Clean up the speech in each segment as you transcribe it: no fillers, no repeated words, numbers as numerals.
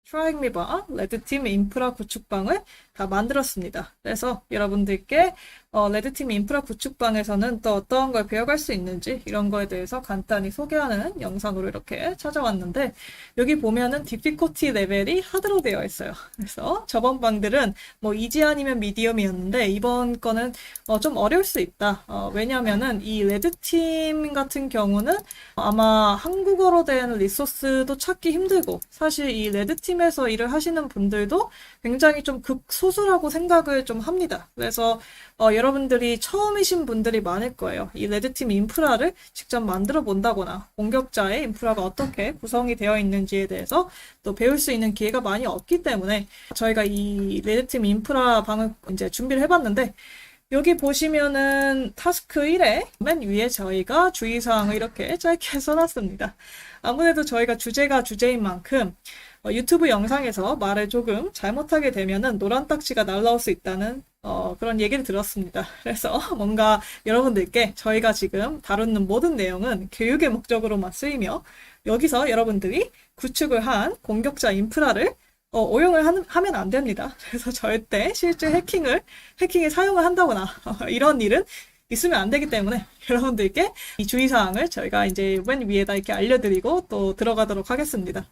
트라이미바 레드팀 인프라 구축방을 다 만들었습니다. 그래서 여러분들께 레드팀 인프라 구축방에서는 또 어떠한 걸 배워갈 수 있는지 이런 거에 대해서 간단히 소개하는 영상으로 이렇게 찾아왔는데, 여기 보면은 디피커티 레벨이 하드로 되어 있어요. 그래서 저번 방들은 뭐 이지 아니면 미디엄이었는데 이번 거는 좀 어려울 수 있다. 왜냐면은 이 레드팀 같은 경우는 아마 한국어로 된 리소스도 찾기 힘들고, 사실 이 레드팀에서 일을 하시는 분들도 굉장히 좀 극소수라고 생각을 좀 합니다. 그래서 여러분들이 처음이신 분들이 많을 거예요. 이 레드팀 인프라를 직접 만들어 본다거나 공격자의 인프라가 어떻게 구성이 되어 있는지에 대해서 또 배울 수 있는 기회가 많이 없기 때문에 저희가 이 레드팀 인프라 방을 이제 준비를 해봤는데, 여기 보시면은 타스크 1에 맨 위에 저희가 주의사항을 이렇게 짧게 써놨습니다. 아무래도 저희가 주제가 주제인 만큼 유튜브 영상에서 말을 조금 잘못하게 되면은 노란 딱지가 날라올 수 있다는 그런 얘기를 들었습니다. 그래서 뭔가 여러분들께 저희가 지금 다루는 모든 내용은 교육의 목적으로만 쓰이며, 여기서 여러분들이 구축을 한 공격자 인프라를 오용을 하면 안 됩니다. 그래서 절대 실제 해킹에 사용을 한다거나 이런 일은 있으면 안 되기 때문에 여러분들께 이 주의사항을 저희가 이제 맨 위에다 이렇게 알려드리고 또 들어가도록 하겠습니다.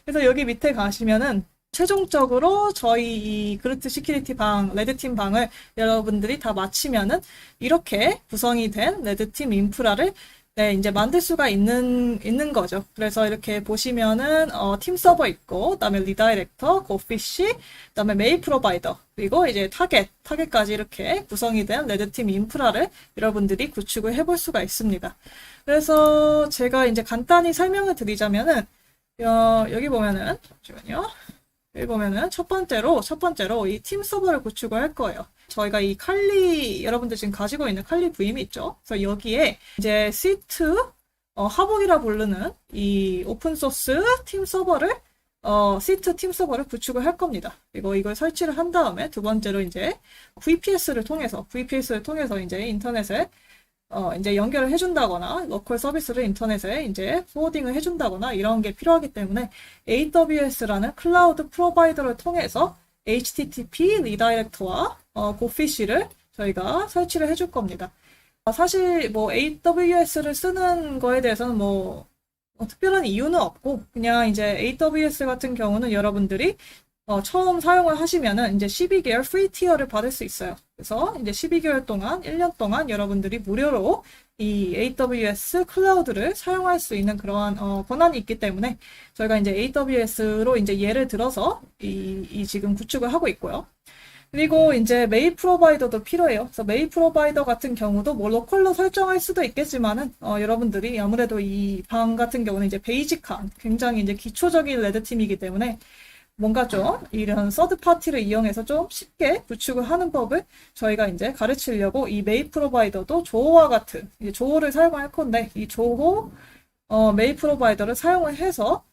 그래서 여기 밑에 가시면은 최종적으로 저희 이 그루트 시큐리티 방, 레드팀 방을 여러분들이 다 마치면은 이렇게 구성이 된 레드팀 인프라를 이제 만들 수가 있는 거죠. 그래서 이렇게 보시면은, 팀 서버 있고, 그 다음에 리다이렉터, 고피쉬, 그 다음에 메일 프로바이더, 그리고 이제 타겟까지 이렇게 구성이 된 레드팀 인프라를 여러분들이 구축을 해볼 수가 있습니다. 그래서 제가 이제 간단히 설명을 드리자면은, 여기 보면은, 잠시만요. 여기 보면은 첫 번째로 이 팀 서버를 구축을 할 거예요. 저희가 이 칼리, 여러분들 지금 가지고 있는 칼리 VM이 있죠? 그래서 여기에 이제 C2, 하복이라 부르는 이 오픈소스 팀 서버를, C2 팀 서버를 구축을 할 겁니다. 그리고 이걸 설치를 한 다음에 두 번째로 이제 VPS를 통해서 이제 인터넷에 이제 연결을 해준다거나, 로컬 서비스를 인터넷에 이제 포워딩을 해준다거나, 이런 게 필요하기 때문에 AWS라는 클라우드 프로바이더를 통해서 HTTP 리다이렉터와 고피쉬를 저희가 설치를 해줄 겁니다. 사실 뭐 AWS를 쓰는 거에 대해서는 뭐 특별한 이유는 없고, 그냥 이제 AWS 같은 경우는 여러분들이 처음 사용을 하시면은 이제 12개월 프리 티어를 받을 수 있어요. 그래서 이제 12개월 동안, 1년 동안 여러분들이 무료로 이 AWS 클라우드를 사용할 수 있는 그러한 권한이 있기 때문에 저희가 이제 AWS로 이제 예를 들어서 이 지금 구축을 하고 있고요. 그리고 이제 메일 프로바이더도 필요해요. 그래서 메일 프로바이더 같은 경우도 뭐 로컬로 설정할 수도 있겠지만은 여러분들이 아무래도 이 방 같은 경우는 이제 베이직한 굉장히 이제 기초적인 레드팀이기 때문에 뭔가 좀 이런 서드 파티를 이용해서 좀 쉽게 구축을 하는 법을 저희가 이제 가르치려고 이 메일 프로바이더도 조호와 같은 이제 조호를 사용할 건데, 이 조호 메일 프로바이더를 사용을 해서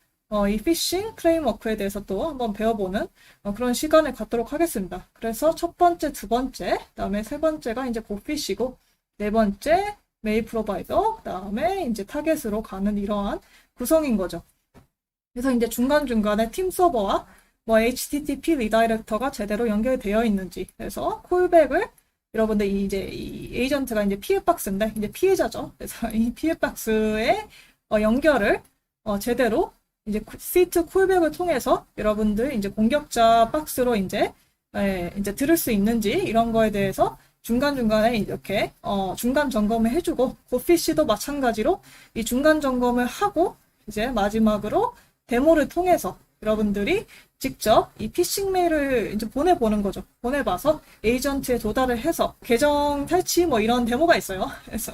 이 피싱 프레임워크에 대해서 또 한번 배워보는 그런 시간을 갖도록 하겠습니다. 그래서 첫 번째, 두 번째, 그다음에 세 번째가 이제 고피쉬고, 네 번째 메일 프로바이더, 그다음에 이제 타겟으로 가는 이러한 구성인 거죠. 그래서 이제 중간중간에 팀 서버와 뭐 HTTP 리다이렉터가 제대로 연결되어 있는지, 그래서 콜백을 여러분들 이제 이 에이전트가 이제 피해박스인데 이제 피해자죠. 그래서 이 피해박스의 연결을 제대로 이제 C2 콜백을 통해서 여러분들 이제 공격자 박스로 이제 들을 수 있는지, 이런 거에 대해서 중간중간에 이렇게 중간 점검을 해주고, 고피쉬도 마찬가지로 이 중간 점검을 하고 이제 마지막으로 데모를 통해서 여러분들이 직접 이 피싱 메일을 이제 보내보는 거죠. 보내봐서 에이전트에 도달을 해서 계정 탈취 뭐 이런 데모가 있어요. 그래서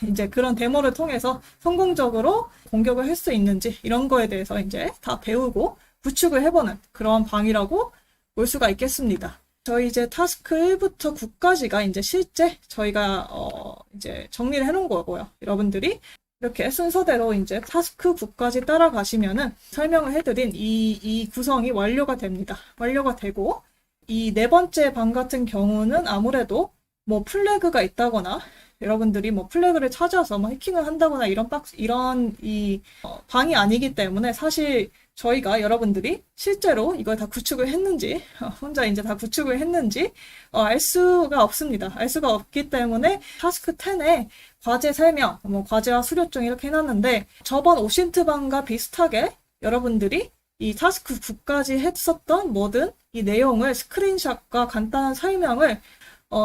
이제 그런 데모를 통해서 성공적으로 공격을 할 수 있는지, 이런 거에 대해서 이제 다 배우고 구축을 해보는 그런 방이라고 볼 수가 있겠습니다. 저희 이제 타스크 1부터 9까지가 이제 실제 저희가 이제 정리를 해놓은 거고요. 여러분들이 이렇게 순서대로 이제 타스크 9까지 따라가시면은 설명을 해드린 이 구성이 완료가 됩니다. 완료가 되고, 이 네 번째 방 같은 경우는 아무래도 뭐 플래그가 있다거나 여러분들이 뭐 플래그를 찾아서 뭐 해킹을 한다거나 이런 방이 아니기 때문에 사실 저희가 여러분들이 실제로 이걸 다 구축을 했는지, 혼자 이제 다 구축을 했는지, 알 수가 없습니다. 알 수가 없기 때문에 타스크 10에 과제 설명, 뭐 과제와 수료증 이렇게 해놨는데, 저번 오신트방과 비슷하게 여러분들이 이 타스크 9까지 했었던 모든 이 내용을 스크린샷과 간단한 설명을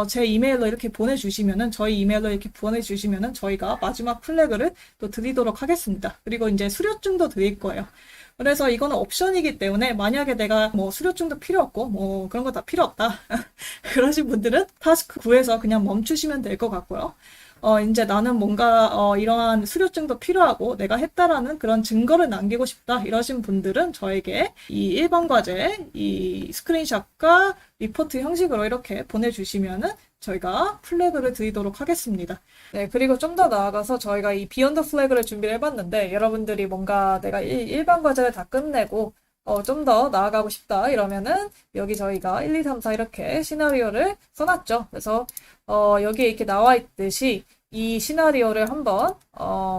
제 이메일로 이렇게 보내주시면은, 저희 이메일로 이렇게 보내주시면은 저희가 마지막 플래그를 또 드리도록 하겠습니다. 그리고 이제 수료증도 드릴 거예요. 그래서 이거는 옵션이기 때문에 만약에 내가 뭐 수료증도 필요 없고 뭐 그런 거 다 필요 없다. 그러신 분들은 타스크 9에서 그냥 멈추시면 될 것 같고요. 이제 나는 뭔가, 이러한 수료증도 필요하고 내가 했다라는 그런 증거를 남기고 싶다. 이러신 분들은 저에게 이 일반 과제, 이 스크린샷과 리포트 형식으로 이렇게 보내주시면은 저희가 플래그를 드리도록 하겠습니다. 네, 그리고 좀 더 나아가서 저희가 이 비욘드 플래그를 준비를 해봤는데 여러분들이 뭔가 내가 일반 과제를 다 끝내고 좀 더 나아가고 싶다 이러면은 여기 저희가 1, 2, 3, 4 이렇게 시나리오를 써놨죠. 그래서 여기에 이렇게 나와 있듯이 이 시나리오를 한번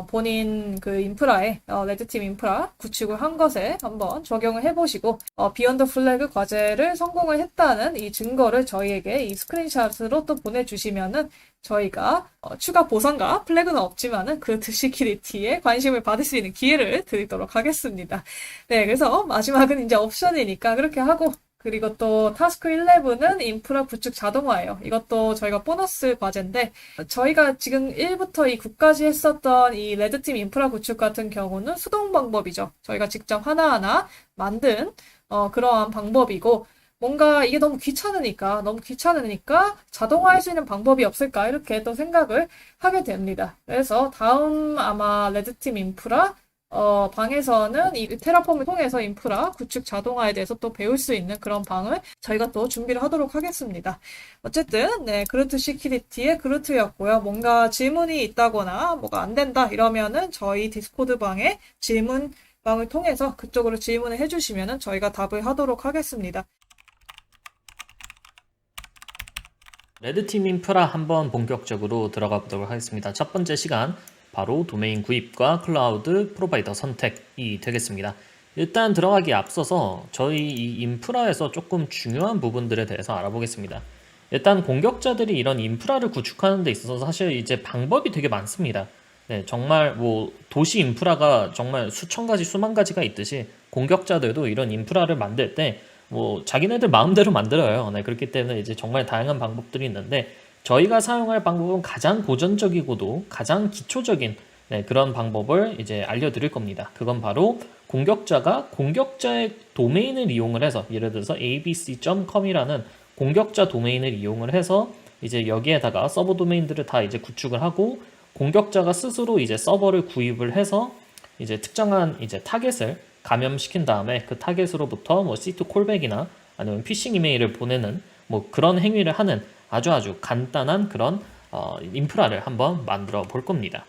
본인 그 인프라에 레드팀 인프라 구축을 한 것에 한번 적용을 해보시고 비욘드 플래그 과제를 성공을 했다는 이 증거를 저희에게 이 스크린샷으로 또 보내주시면은 저희가 추가 보상과 플래그는 없지만은 그루트 시큐리티에 관심을 받을 수 있는 기회를 드리도록 하겠습니다. 네, 그래서 마지막은 이제 옵션이니까 그렇게 하고, 그리고 또 타스크 11은 인프라 구축 자동화예요. 이것도 저희가 보너스 과제인데 저희가 지금 1부터 이 9까지 했었던 이 레드팀 인프라 구축 같은 경우는 수동 방법이죠. 저희가 직접 하나하나 만든 그러한 방법이고, 뭔가 이게 너무 귀찮으니까 자동화할 수 있는 방법이 없을까 이렇게 또 생각을 하게 됩니다. 그래서 다음 아마 레드팀 인프라 방에서는 이 테라폼을 통해서 인프라 구축 자동화에 대해서 또 배울 수 있는 그런 방을 저희가 또 준비를 하도록 하겠습니다. 어쨌든 네, 그루트 시큐리티의 그루트였고요. 뭔가 질문이 있다거나 뭐가 안 된다 이러면은 저희 디스코드 방에 질문 방을 통해서 그쪽으로 질문을 해주시면은 저희가 답을 하도록 하겠습니다. 레드팀 인프라 한번 본격적으로 들어가 보도록 하겠습니다. 첫 번째 시간 바로 도메인 구입과 클라우드 프로바이더 선택이 되겠습니다. 일단 들어가기에 앞서서 저희 이 인프라에서 조금 중요한 부분들에 대해서 알아보겠습니다. 일단 공격자들이 이런 인프라를 구축하는 데 있어서 사실 이제 방법이 되게 많습니다. 네, 정말 뭐 도시 인프라가 정말 수천 가지 수만 가지가 있듯이 공격자들도 이런 인프라를 만들 때 뭐 자기네들 마음대로 만들어요. 네, 그렇기 때문에 이제 정말 다양한 방법들이 있는데 저희가 사용할 방법은 가장 고전적이고도 가장 기초적인 그런 방법을 이제 알려드릴 겁니다. 그건 바로 공격자가 공격자의 도메인을 이용을 해서, 예를 들어서 abc.com이라는 공격자 도메인을 이용을 해서 이제 여기에다가 서버 도메인들을 다 이제 구축을 하고, 공격자가 스스로 이제 서버를 구입을 해서 이제 특정한 이제 타겟을 감염시킨 다음에 그 타겟으로부터 뭐 C2 콜백이나 아니면 피싱 이메일을 보내는 뭐 그런 행위를 하는 아주 간단한 그런 인프라를 한번 만들어 볼 겁니다.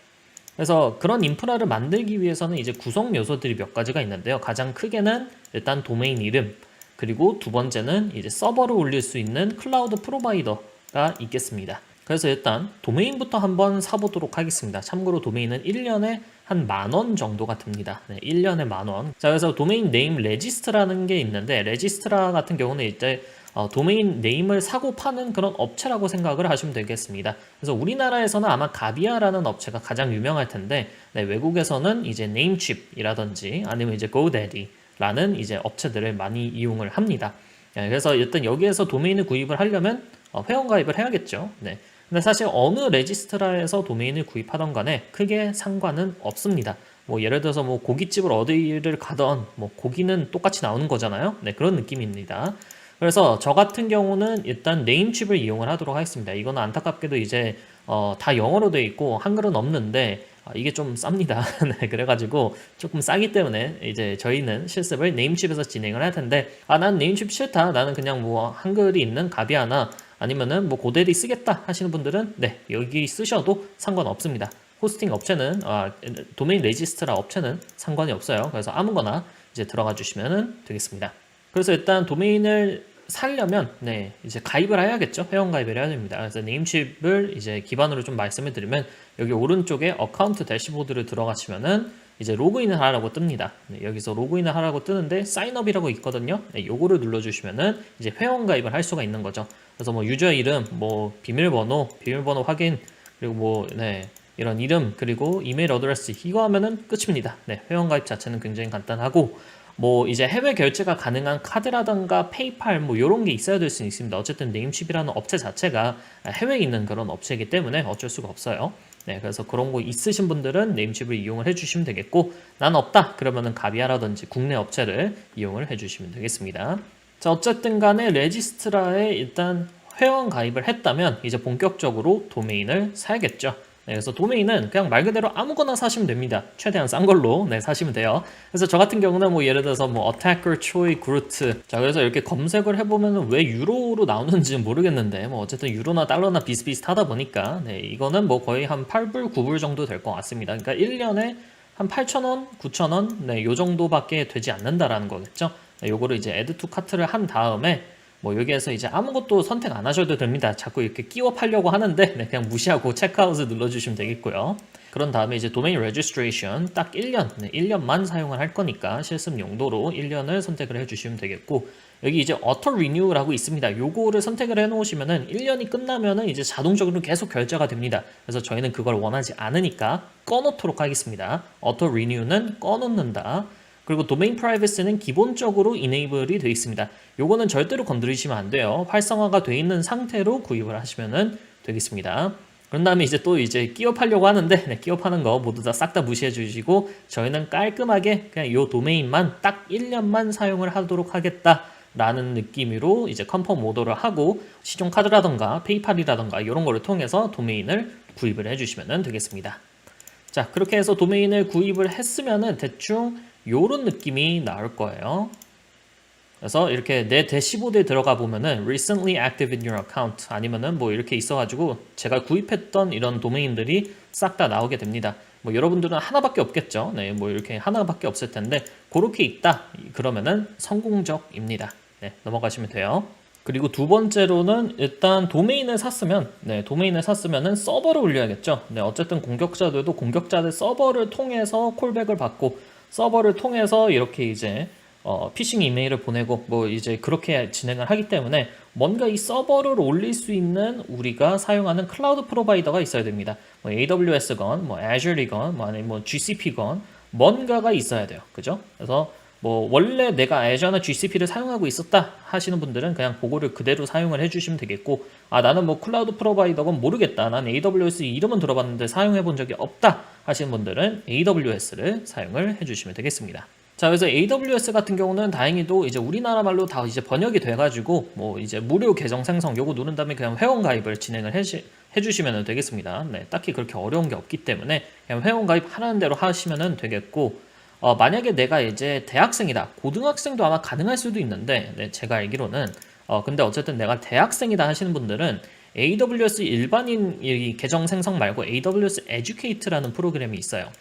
그래서 그런 인프라를 만들기 위해서는 이제 구성 요소들이 몇 가지가 있는데요. 가장 크게는 일단 도메인 이름, 그리고 두 번째는 이제 서버를 올릴 수 있는 클라우드 프로바이더가 있겠습니다. 그래서 일단 도메인부터 한번 사보도록 하겠습니다. 참고로 도메인은 1년에 한 10,000원 정도가 듭니다. 네, 1년에 10,000원. 자, 그래서 도메인 네임 레지스트라는 게 있는데, 레지스트라 같은 경우는 이제 도메인 네임을 사고 파는 그런 업체라고 생각을 하시면 되겠습니다. 그래서 우리나라에서는 아마 가비아라는 업체가 가장 유명할 텐데, 네, 외국에서는 이제 네임칩이라든지 아니면 이제 고데디라는 이제 업체들을 많이 이용을 합니다. 네, 그래서 일단 여기에서 도메인을 구입을 하려면 회원 가입을 해야겠죠. 네. 근데 사실 어느 레지스트라에서 도메인을 구입하던 간에 크게 상관은 없습니다. 뭐 예를 들어서 뭐 고깃집을 어디를 가던 뭐 고기는 똑같이 나오는 거잖아요. 네, 그런 느낌입니다. 그래서 저 같은 경우는 일단 네임칩을 이용을 하도록 하겠습니다. 이거는 안타깝게도 이제 다 영어로 되어 있고 한글은 없는데 이게 좀 쌉니다. 네, 그래가지고 조금 싸기 때문에 이제 저희는 실습을 네임칩에서 진행을 할 텐데, 난 네임칩 싫다, 나는 그냥 뭐 한글이 있는 가비아나 아니면은 뭐 고데리 쓰겠다 하시는 분들은 네, 여기 쓰셔도 상관없습니다. 호스팅 업체는 도메인 레지스트라 업체는 상관이 없어요. 그래서 아무거나 이제 들어가 주시면 되겠습니다. 그래서 일단 도메인을 살려면 이제 가입을 해야겠죠. 회원 가입을 해야 됩니다. 그래서 네임칩을 이제 기반으로 좀 말씀을 드리면 여기 오른쪽에 어카운트 대시보드를 들어가시면은 이제 로그인을 하라고 뜹니다. 여기서 로그인을 하라고 뜨는데 사인업이라고 있거든요. 요거를 눌러주시면은 이제 회원 가입을 할 수가 있는 거죠. 그래서 뭐 유저 이름, 뭐 비밀번호 확인, 그리고 뭐 이런 이름, 그리고 이메일 어드레스 이거 하면은 끝입니다. 회원 가입 자체는 굉장히 간단하고 뭐 이제 해외 결제가 가능한 카드라던가 페이팔 뭐 이런 게 있어야 될 수는 있습니다. 어쨌든 네임칩이라는 업체 자체가 해외에 있는 그런 업체이기 때문에 어쩔 수가 없어요. 그래서 그런 거 있으신 분들은 네임칩을 이용을 해주시면 되겠고, 난 없다 그러면은 가비아라든지 국내 업체를 이용을 해주시면 되겠습니다. 자, 어쨌든 간에 레지스트라에 일단 회원 가입을 했다면 이제 본격적으로 도메인을 사야겠죠. 그래서 도메인은 그냥 말 그대로 아무거나 사시면 됩니다. 최대한 싼 걸로 사시면 돼요. 그래서 저 같은 경우는 뭐 예를 들어서 뭐 Attacker, Choi, Groot. 자, 그래서 이렇게 검색을 해보면 왜 유로로 나오는지는 모르겠는데 뭐 어쨌든 유로나 달러나 비슷비슷하다 보니까 이거는 뭐 거의 한 8불, 9불 정도 될 것 같습니다. 그러니까 1년에 한 8,000원, 9,000원 요 정도밖에 되지 않는다라는 거겠죠. 요거를 이제 add to cart를 한 다음에 뭐 여기에서 이제 아무것도 선택 안 하셔도 됩니다. 자꾸 이렇게 끼워 팔려고 하는데 그냥 무시하고 체크아웃을 눌러주시면 되겠고요. 그런 다음에 이제 도메인 레지스트레이션 딱 1년, 1년만 사용을 할 거니까 실습 용도로 1년을 선택을 해주시면 되겠고, 여기 이제 auto renew라고 있습니다. 요거를 선택을 해놓으시면은 1년이 끝나면은 이제 자동적으로 계속 결제가 됩니다. 그래서 저희는 그걸 원하지 않으니까 꺼놓도록 하겠습니다. auto renew는 꺼놓는다. 그리고 도메인 프라이버시는 기본적으로 enable이 되어 있습니다. 요거는 절대로 건드리시면 안 돼요. 활성화가 되어 있는 상태로 구입을 하시면 되겠습니다. 그런 다음에 이제 또 이제 끼워 팔려고 하는데 끼워 파는 거 모두 다 싹 다 무시해 주시고, 저희는 깔끔하게 그냥 요 도메인만 딱 1년만 사용을 하도록 하겠다 라는 느낌으로 이제 컨펌 오더를 하고 신용카드라던가 페이팔이라던가 이런 거를 통해서 도메인을 구입을 해주시면 되겠습니다. 자, 그렇게 해서 도메인을 구입을 했으면은 대충 요런 느낌이 나올 거예요. 그래서 이렇게 내 대시보드에 들어가 보면은 recently active in your account 아니면은 뭐 이렇게 있어가지고 제가 구입했던 이런 도메인들이 싹 다 나오게 됩니다. 뭐 여러분들은 하나밖에 없겠죠. 뭐 이렇게 하나밖에 없을 텐데 그렇게 있다 그러면은 성공적입니다. 넘어가시면 돼요. 그리고 두 번째로는 일단 도메인을 샀으면은 서버를 올려야겠죠. 어쨌든 공격자들도 공격자들 서버를 통해서 콜백을 받고 서버를 통해서 이렇게 이제 피싱 이메일을 보내고 뭐 이제 그렇게 진행을 하기 때문에 뭔가 이 서버를 올릴 수 있는 우리가 사용하는 클라우드 프로바이더가 있어야 됩니다. 뭐 AWS건, 뭐 Azure이건, 뭐 아니면 뭐 GCP건 뭔가가 있어야 돼요. 그죠? 그래서 뭐 원래 내가 Azure나 GCP를 사용하고 있었다 하시는 분들은 그냥 그거를 그대로 사용을 해주시면 되겠고, 아 나는 뭐 클라우드 프로바이더건 모르겠다, 난 AWS 이름은 들어봤는데 사용해 본 적이 없다 하시는 분들은 AWS를 사용을 해주시면 되겠습니다. 자, 그래서 AWS 같은 경우는 다행히도 이제 우리나라 말로 다 이제 번역이 돼가지고 뭐 이제 무료 계정 생성 요거 누른 다음에 그냥 회원 가입을 진행을 해주시면 되겠습니다. 딱히 그렇게 어려운 게 없기 때문에 그냥 회원 가입 하라는 대로 하시면 되겠고, 만약에 내가 이제 대학생이다, 고등학생도 아마 가능할 수도 있는데 제가 알기로는 근데 어쨌든 내가 대학생이다 하시는 분들은 AWS 일반인 계정 생성 말고 AWS Educate라는 프로그램이 있어요.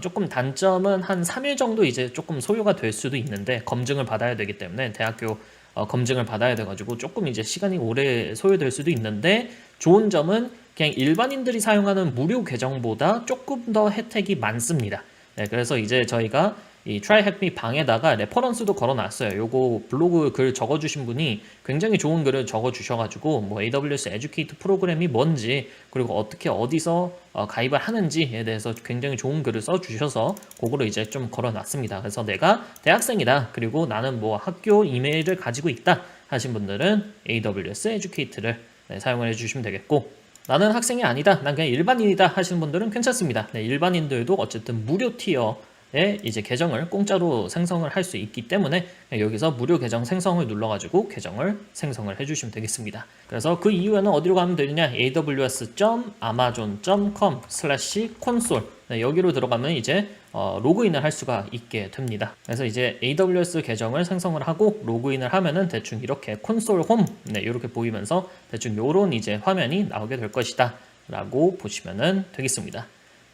조금 단점은 한 3일 정도 이제 조금 소요가 될 수도 있는데 검증을 받아야 되기 때문에 대학교 검증을 받아야 돼가지고 조금 이제 시간이 오래 소요될 수도 있는데, 좋은 점은 그냥 일반인들이 사용하는 무료 계정보다 조금 더 혜택이 많습니다. 그래서 이제 저희가 이 Try Hack Me 방에다가 레퍼런스도 걸어놨어요. 요거 블로그 글 적어주신 분이 굉장히 좋은 글을 적어주셔가지고 뭐 AWS Educate 프로그램이 뭔지 그리고 어떻게 어디서 가입을 하는지에 대해서 굉장히 좋은 글을 써주셔서 그거를 이제 좀 걸어놨습니다. 그래서 내가 대학생이다, 그리고 나는 뭐 학교 이메일을 가지고 있다 하신 분들은 AWS Educate를 사용을 해주시면 되겠고, 나는 학생이 아니다, 난 그냥 일반인이다 하시는 분들은 괜찮습니다. 일반인들도 어쨌든 무료 티어에 이제 계정을 공짜로 생성을 할 수 있기 때문에 여기서 무료 계정 생성을 눌러가지고 계정을 생성을 해주시면 되겠습니다. 그래서 그 이후에는 어디로 가면 되느냐, aws.amazon.com/console 여기로 들어가면 이제 로그인을 할 수가 있게 됩니다. 그래서 이제 AWS 계정을 생성을 하고 로그인을 하면은 대충 이렇게 콘솔 홈 이렇게 보이면서 대충 요런 이제 화면이 나오게 될 것이다 라고 보시면 되겠습니다.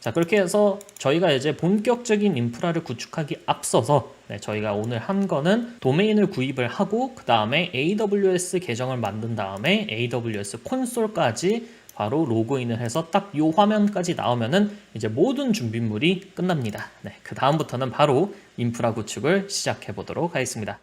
자, 그렇게 해서 저희가 이제 본격적인 인프라를 구축하기 앞서서 저희가 오늘 한 거는 도메인을 구입을 하고 그 다음에 AWS 계정을 만든 다음에 AWS 콘솔까지 바로 로그인을 해서 딱 이 화면까지 나오면은 이제 모든 준비물이 끝납니다. 그 다음부터는 바로 인프라 구축을 시작해 보도록 하겠습니다.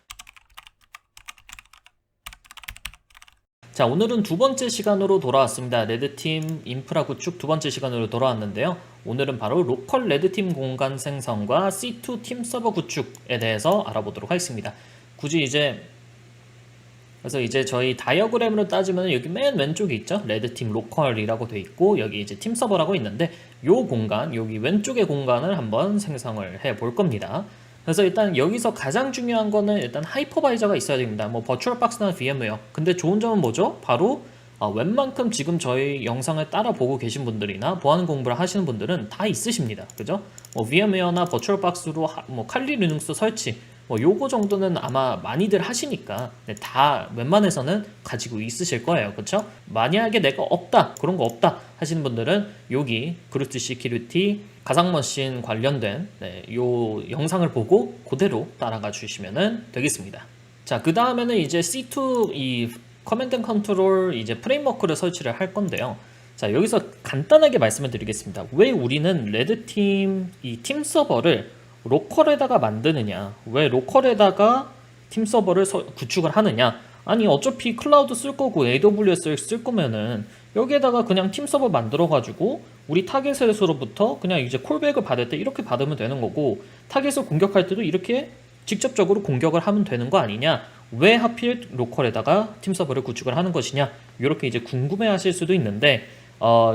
자, 오늘은 두 번째 시간으로 돌아왔습니다. 레드팀 인프라 구축 두 번째 시간으로 돌아왔는데요. 오늘은 바로 로컬 레드팀 공간 생성과 C2 팀 서버 구축에 대해서 알아보도록 하겠습니다. 그래서 이제 저희 다이어그램으로 따지면 여기 맨 왼쪽에 있죠? 레드팀 로컬이라고 돼 있고 여기 이제 팀 서버라고 있는데 요 공간, 여기 왼쪽의 공간을 한번 생성을 해 볼 겁니다. 그래서 일단 여기서 가장 중요한 거는 일단 하이퍼바이저가 있어야 됩니다. 뭐 버추얼박스나 VM웨어. 근데 좋은 점은 뭐죠? 바로 웬만큼 지금 저희 영상을 따라 보고 계신 분들이나 보안 공부를 하시는 분들은 다 있으십니다. 그죠? 뭐 VM웨어나 버추얼박스로 뭐 칼리 리눅스 설치 뭐 요거 정도는 아마 많이들 하시니까 다 웬만해서는 가지고 있으실 거예요. 그렇죠? 만약에 내가 없다 그런 거 없다 하시는 분들은 여기 브루트 시큐리티 가상머신 관련된 요 영상을 보고 그대로 따라가 주시면 되겠습니다. 자, 그 다음에는 이제 C2 이 커맨드 앤 컨트롤 이제 프레임워크를 설치를 할 건데요. 자, 여기서 간단하게 말씀을 드리겠습니다. 왜 우리는 레드팀 이 팀 서버를 로컬에다가 만드느냐, 왜 로컬에다가 팀 서버를 구축을 하느냐. 아니 어차피 클라우드 쓸 거고 AWS 쓸 거면은 여기에다가 그냥 팀 서버 만들어 가지고 우리 타겟에서로부터 그냥 이제 콜백을 받을 때 이렇게 받으면 되는 거고 타겟을 공격할 때도 이렇게 직접적으로 공격을 하면 되는 거 아니냐, 왜 하필 로컬에다가 팀 서버를 구축을 하는 것이냐, 이렇게 이제 궁금해 하실 수도 있는데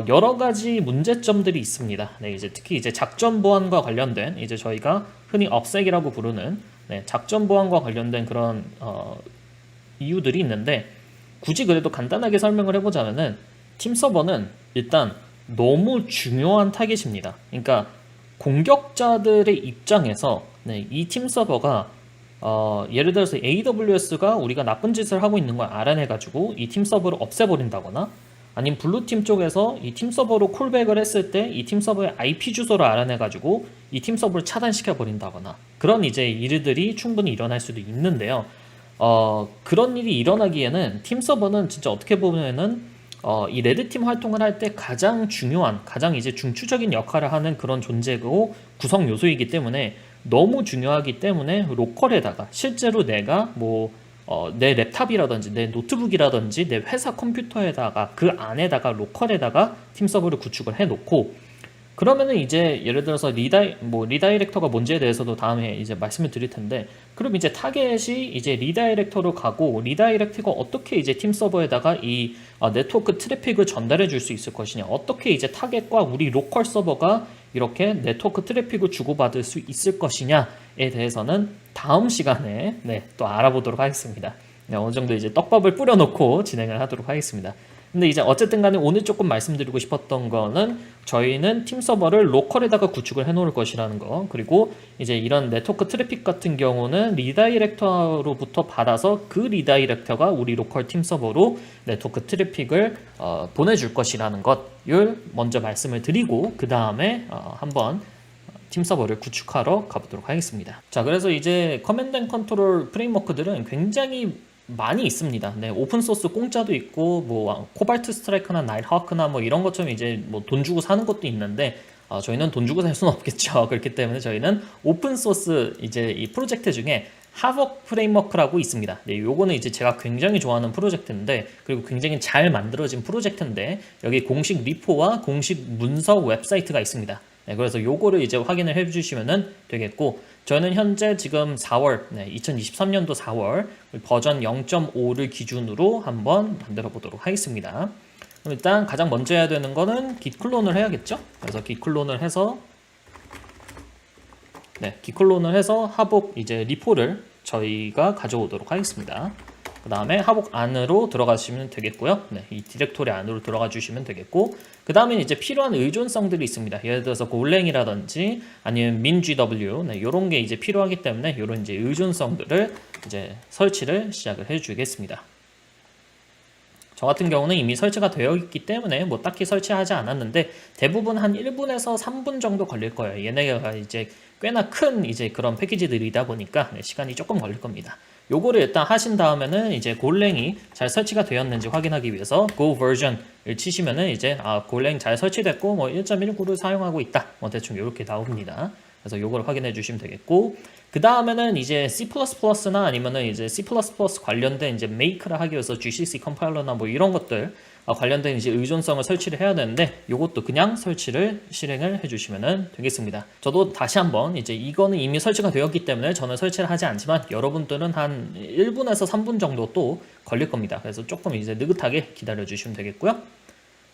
여러 가지 문제점들이 있습니다. 이제 특히 이제 작전 보안과 관련된 이제 저희가 흔히 업색이라고 부르는 작전 보안과 관련된 그런 이유들이 있는데 굳이 그래도 간단하게 설명을 해보자면은 팀 서버는 일단 너무 중요한 타겟입니다. 그러니까 공격자들의 입장에서 이 팀 서버가 예를 들어서 AWS가 우리가 나쁜 짓을 하고 있는 걸 알아내가지고 이 팀 서버를 없애버린다거나 아니면 블루팀 쪽에서 이 팀 서버로 콜백을 했을 때 이 팀 서버의 IP 주소를 알아내가지고 이 팀 서버를 차단시켜 버린다거나 그런 이제 일들이 충분히 일어날 수도 있는데요. 그런 일이 일어나기에는 팀 서버는 진짜 어떻게 보면은 이 레드팀 활동을 할 때 가장 중요한, 가장 이제 중추적인 역할을 하는 그런 존재고 구성 요소이기 때문에 너무 중요하기 때문에 로컬에다가 실제로 내가 뭐 내 랩탑이라든지 내 노트북이라든지 내 회사 컴퓨터에다가 그 안에다가 로컬에다가 팀 서버를 구축을 해놓고 그러면은 이제 예를 들어서 리다이렉터가 뭔지에 대해서도 다음에 이제 말씀을 드릴 텐데 그럼 이제 타겟이 이제 리다이렉터로 가고 리다이렉터가 어떻게 이제 팀 서버에다가 이 네트워크 트래픽을 전달해 줄 수 있을 것이냐, 어떻게 이제 타겟과 우리 로컬 서버가 이렇게 네트워크 트래픽을 주고받을 수 있을 것이냐에 대해서는 다음 시간에 또 알아보도록 하겠습니다. 어느 정도 이제 떡밥을 뿌려놓고 진행을 하도록 하겠습니다. 근데 이제 어쨌든 간에 오늘 조금 말씀드리고 싶었던 거는 저희는 팀 서버를 로컬에다가 구축을 해 놓을 것이라는 거, 그리고 이제 이런 네트워크 트래픽 같은 경우는 리다이렉터로부터 받아서 그 리다이렉터가 우리 로컬 팀 서버로 네트워크 트래픽을 보내줄 것이라는 것을 먼저 말씀을 드리고 그 다음에 한번 팀 서버를 구축하러 가보도록 하겠습니다. 자, 그래서 이제 커맨드 앤 컨트롤 프레임워크들은 굉장히 많이 있습니다. 오픈소스 공짜도 있고, 뭐, 코발트 스트라이크나 나이트하크나 뭐 이런 것처럼 이제 뭐 돈 주고 사는 것도 있는데, 저희는 돈 주고 살 수는 없겠죠. 그렇기 때문에 저희는 오픈소스 이제 이 프로젝트 중에 하벅 프레임워크라고 있습니다. 요거는 이제 제가 굉장히 좋아하는 프로젝트인데, 그리고 굉장히 잘 만들어진 프로젝트인데, 여기 공식 리포와 공식 문서 웹사이트가 있습니다. 그래서 요거를 이제 확인을 해주시면 되겠고, 저는 현재 지금 4월, 2023년도 4월 버전 0.5를 기준으로 한번 만들어 보도록 하겠습니다. 그럼 일단 가장 먼저 해야 되는 거는 git 클론을 해야겠죠? 그래서 git 클론을 해서 git 클론을 해서 하복 이제 리포를 저희가 가져오도록 하겠습니다. 그 다음에 하복 안으로 들어가시면 되겠고요. 이 디렉토리 안으로 들어가 주시면 되겠고, 그 다음에 이제 필요한 의존성들이 있습니다. 예를 들어서 골랭이라든지 아니면 minGW 이런 게 이제 필요하기 때문에 이런 이제 의존성들을 이제 설치를 시작을 해주겠습니다. 저 같은 경우는 이미 설치가 되어 있기 때문에 뭐 딱히 설치하지 않았는데 대부분 한 1분에서 3분 정도 걸릴 거예요. 얘네가 이제 꽤나 큰 이제 그런 패키지들이다 보니까 시간이 조금 걸릴 겁니다. 요거를 일단 하신 다음에는 이제 골랭이 잘 설치가 되었는지 확인하기 위해서 Go version을 치시면은 이제 골랭 잘 설치됐고 뭐 1.19를 사용하고 있다. 뭐 대충 이렇게 나옵니다. 그래서 요걸 확인해 주시면 되겠고 그 다음에는 이제 C++나 아니면은 이제 C++ 관련된 이제 make를 하기 위해서 GCC 컴파일러나 뭐 이런 것들 관련된 이제 의존성을 설치를 해야 되는데 요것도 그냥 설치를 실행을 해주시면 되겠습니다. 저도 다시 한번 이제 이거는 이미 설치가 되었기 때문에 저는 설치를 하지 않지만 여러분들은 한 1분에서 3분 정도 또 걸릴 겁니다. 그래서 조금 이제 느긋하게 기다려 주시면 되겠고요.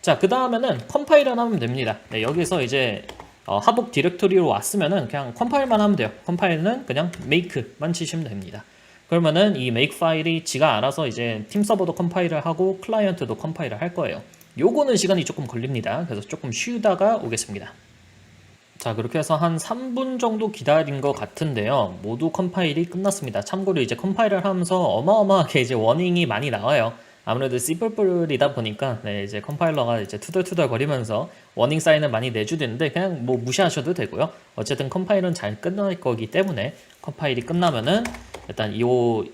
자, 그 다음에는 컴파일을 하면 됩니다. 네, 여기서 이제 하복 디렉토리로 왔으면은 그냥 컴파일만 하면 돼요. 컴파일은 그냥 make만 치시면 됩니다. 그러면은 이 make 파일이 지가 알아서 이제 팀 서버도 컴파일을 하고 클라이언트도 컴파일을 할 거예요. 요거는 시간이 조금 걸립니다. 그래서 조금 쉬다가 오겠습니다. 자, 그렇게 해서 한 3분 정도 기다린 것 같은데요. 모두 컴파일이 끝났습니다. 참고로 이제 컴파일을 하면서 어마어마하게 이제 워닝이 많이 나와요. 아무래도 C++이다 보니까 이제 컴파일러가 이제 투덜투덜 거리면서 워닝 사인을 많이 내주는데 그냥 뭐 무시하셔도 되고요. 어쨌든 컴파일은 잘 끝날 거기 때문에 컴파일이 끝나면은 일단 이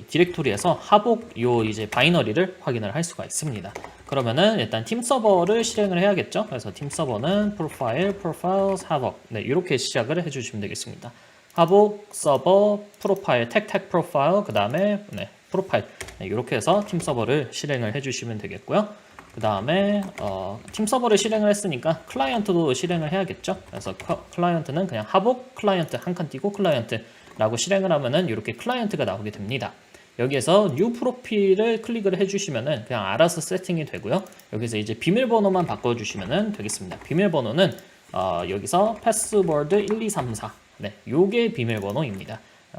디렉토리에서 하복 요 이제 바이너리를 확인을 할 수가 있습니다. 그러면은 일단 팀 서버를 실행을 해야겠죠. 그래서 팀 서버는 profiles 하복 이렇게 시작을 해주시면 되겠습니다. 하복 서버 프로파일 택 프로파일 그 다음에 프로파일 이렇게 해서 팀 서버를 실행을 해주시면 되겠고요. 그 다음에 팀 서버를 실행을 했으니까 클라이언트도 실행을 해야겠죠. 그래서 클라이언트는 그냥 하복 클라이언트 한 칸 띄고 클라이언트라고 실행을 하면은 이렇게 클라이언트가 나오게 됩니다. 여기에서 new 프로필을 클릭을 해주시면은 그냥 알아서 세팅이 되고요. 여기서 이제 비밀번호만 바꿔주시면 되겠습니다. 비밀번호는 여기서 패스워드 1234 요게 비밀번호입니다.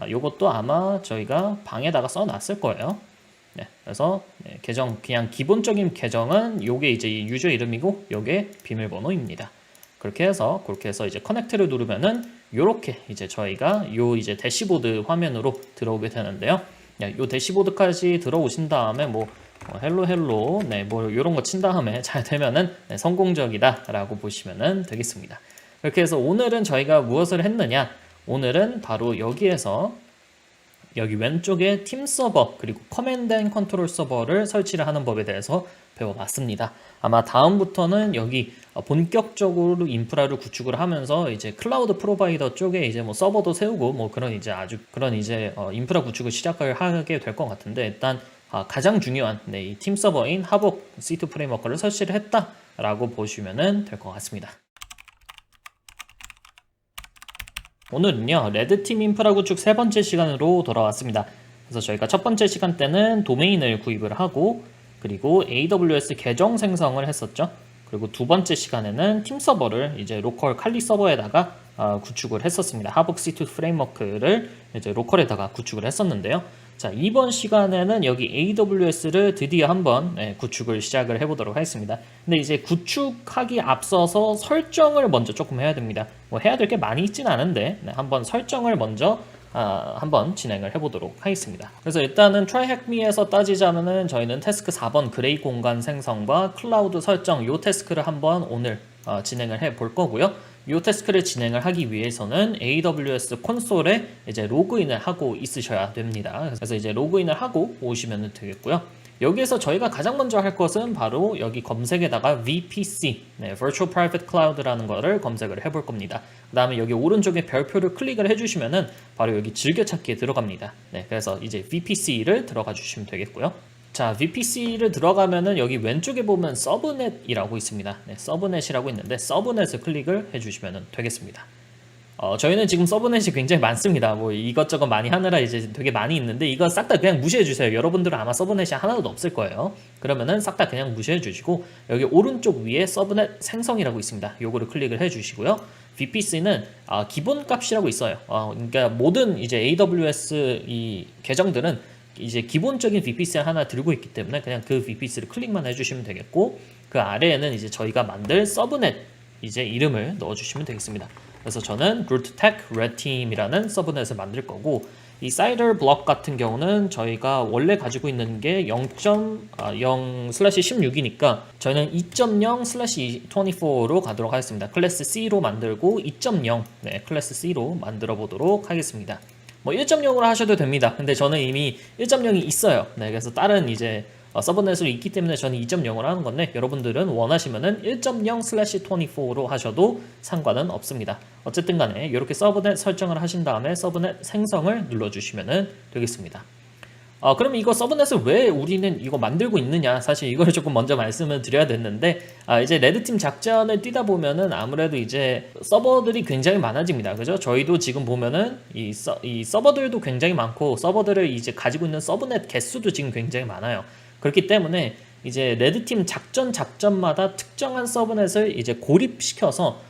요것도 아마 저희가 방에다가 써놨을 거예요. 그래서 계정 그냥 기본적인 계정은 요게 이제 유저 이름이고 요게 비밀번호입니다. 그렇게 해서 이제 커넥트를 누르면은 요렇게 이제 저희가 요 이제 대시보드 화면으로 들어오게 되는데요. 요 대시보드까지 들어오신 다음에 뭐 헬로 뭐 요런 거 친 다음에 잘 되면은 성공적이다라고 보시면은 되겠습니다. 그렇게 해서 오늘은 저희가 무엇을 했느냐? 오늘은 바로 여기에서 여기 왼쪽에 팀 서버 그리고 커맨드 앤 컨트롤 서버를 설치를 하는 법에 대해서 배워봤습니다. 아마 다음부터는 여기 본격적으로 인프라를 구축을 하면서 이제 클라우드 프로바이더 쪽에 이제 뭐 서버도 세우고 뭐 그런 이제 인프라 구축을 시작을 하게 될 것 같은데 일단 가장 중요한 이 팀 서버인 하복 C2 프레임워크를 설치를 했다라고 보시면 될 것 같습니다. 오늘은요 레드팀 인프라 구축 세 번째 시간으로 돌아왔습니다. 그래서 저희가 첫 번째 시간 때는 도메인을 구입을 하고 그리고 AWS 계정 생성을 했었죠. 그리고 두 번째 시간에는 팀 서버를 이제 로컬 칼리 서버에다가 구축을 했었습니다. 하복 C2 프레임워크를 이제 로컬에다가 구축을 했었는데요. 자, 이번 시간에는 여기 AWS를 드디어 한번 구축을 시작을 해보도록 하겠습니다. 근데 이제 구축하기 앞서서 설정을 먼저 조금 해야 됩니다. 뭐 해야 될 게 많이 있진 않은데 한번 설정을 먼저 한번 진행을 해보도록 하겠습니다. 그래서 일단은 tryhackme에서 따지자면은 저희는 태스크 4번 그레이 공간 생성과 클라우드 설정 요 태스크를 한번 오늘 진행을 해 볼 거고요. 이 태스크를 진행을 하기 위해서는 AWS 콘솔에 이제 로그인을 하고 있으셔야 됩니다. 그래서 이제 로그인을 하고 오시면 되겠고요. 여기에서 저희가 가장 먼저 할 것은 바로 여기 검색에다가 VPC, Virtual Private Cloud라는 거를 검색을 해볼 겁니다. 그 다음에 여기 오른쪽에 별표를 클릭을 해주시면은 바로 여기 즐겨찾기에 들어갑니다. 그래서 이제 VPC를 들어가 주시면 되겠고요. 자, VPC를 들어가면은 여기 왼쪽에 보면 서브넷이라고 있습니다. 서브넷이라고 있는데 서브넷을 클릭을 해주시면 되겠습니다. 저희는 지금 서브넷이 굉장히 많습니다. 뭐 이것저것 많이 하느라 이제 되게 많이 있는데 이거 싹 다 그냥 무시해 주세요. 여러분들은 아마 서브넷이 하나도 없을 거예요. 그러면은 싹 다 그냥 무시해 주시고 여기 오른쪽 위에 서브넷 생성이라고 있습니다. 요거를 클릭을 해 주시고요. VPC는 기본 값이라고 있어요. 그러니까 모든 이제 AWS 이 계정들은 이제 기본적인 VPC를 하나 들고 있기 때문에 그냥 그 VPC를 클릭만 해주시면 되겠고 그 아래에는 이제 저희가 만들 서브넷 이제 이름을 넣어주시면 되겠습니다. 그래서 저는 root tech red team이라는 서브넷을 만들 거고 이 사이더 블럭 같은 경우는 저희가 원래 가지고 있는 게 0.0/16이니까 저희는 2.0/24로 가도록 하겠습니다. 클래스 C로 만들고 2.0 클래스 C로 만들어 보도록 하겠습니다. 뭐 1.0으로 하셔도 됩니다. 근데 저는 이미 1.0이 있어요. 그래서 다른 이제 서브넷으로 있기 때문에 저는 2.0으로 하는 건데 여러분들은 원하시면은 1.0/24로 하셔도 상관은 없습니다. 어쨌든 간에 이렇게 서브넷 설정을 하신 다음에 서브넷 생성을 눌러주시면 되겠습니다. 그럼 이거 서브넷을 왜 우리는 이거 만들고 있느냐? 사실 이걸 조금 먼저 말씀을 드려야 됐는데, 이제 레드팀 작전을 뛰다 보면은 아무래도 이제 서버들이 굉장히 많아집니다. 그죠? 저희도 지금 보면은 이 서버들도 굉장히 많고, 서버들을 이제 가지고 있는 서브넷 개수도 지금 굉장히 많아요. 그렇기 때문에 이제 레드팀 작전마다 특정한 서브넷을 이제 고립시켜서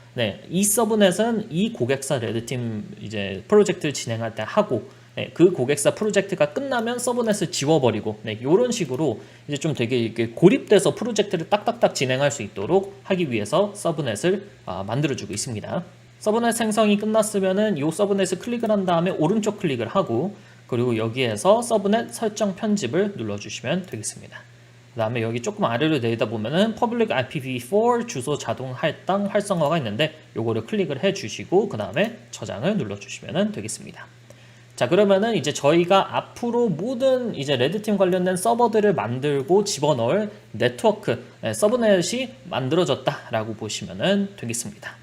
이 서브넷은 이 고객사 레드팀 이제 프로젝트를 진행할 때 하고 그 고객사 프로젝트가 끝나면 서브넷을 지워버리고 이런 식으로 이제 좀 되게 이렇게 고립돼서 프로젝트를 딱딱딱 진행할 수 있도록 하기 위해서 서브넷을 만들어주고 있습니다. 서브넷 생성이 끝났으면은 이 서브넷을 클릭을 한 다음에 오른쪽 클릭을 하고 그리고 여기에서 서브넷 설정 편집을 눌러주시면 되겠습니다. 그 다음에 여기 조금 아래로 내리다 보면은 Public IPv4 주소 자동 할당 활성화가 있는데 요거를 클릭을 해주시고 그 다음에 저장을 눌러주시면 되겠습니다. 자, 그러면은 이제 저희가 앞으로 모든 이제 레드팀 관련된 서버들을 만들고 집어넣을 네트워크, 서브넷이 만들어졌다라고 보시면 되겠습니다.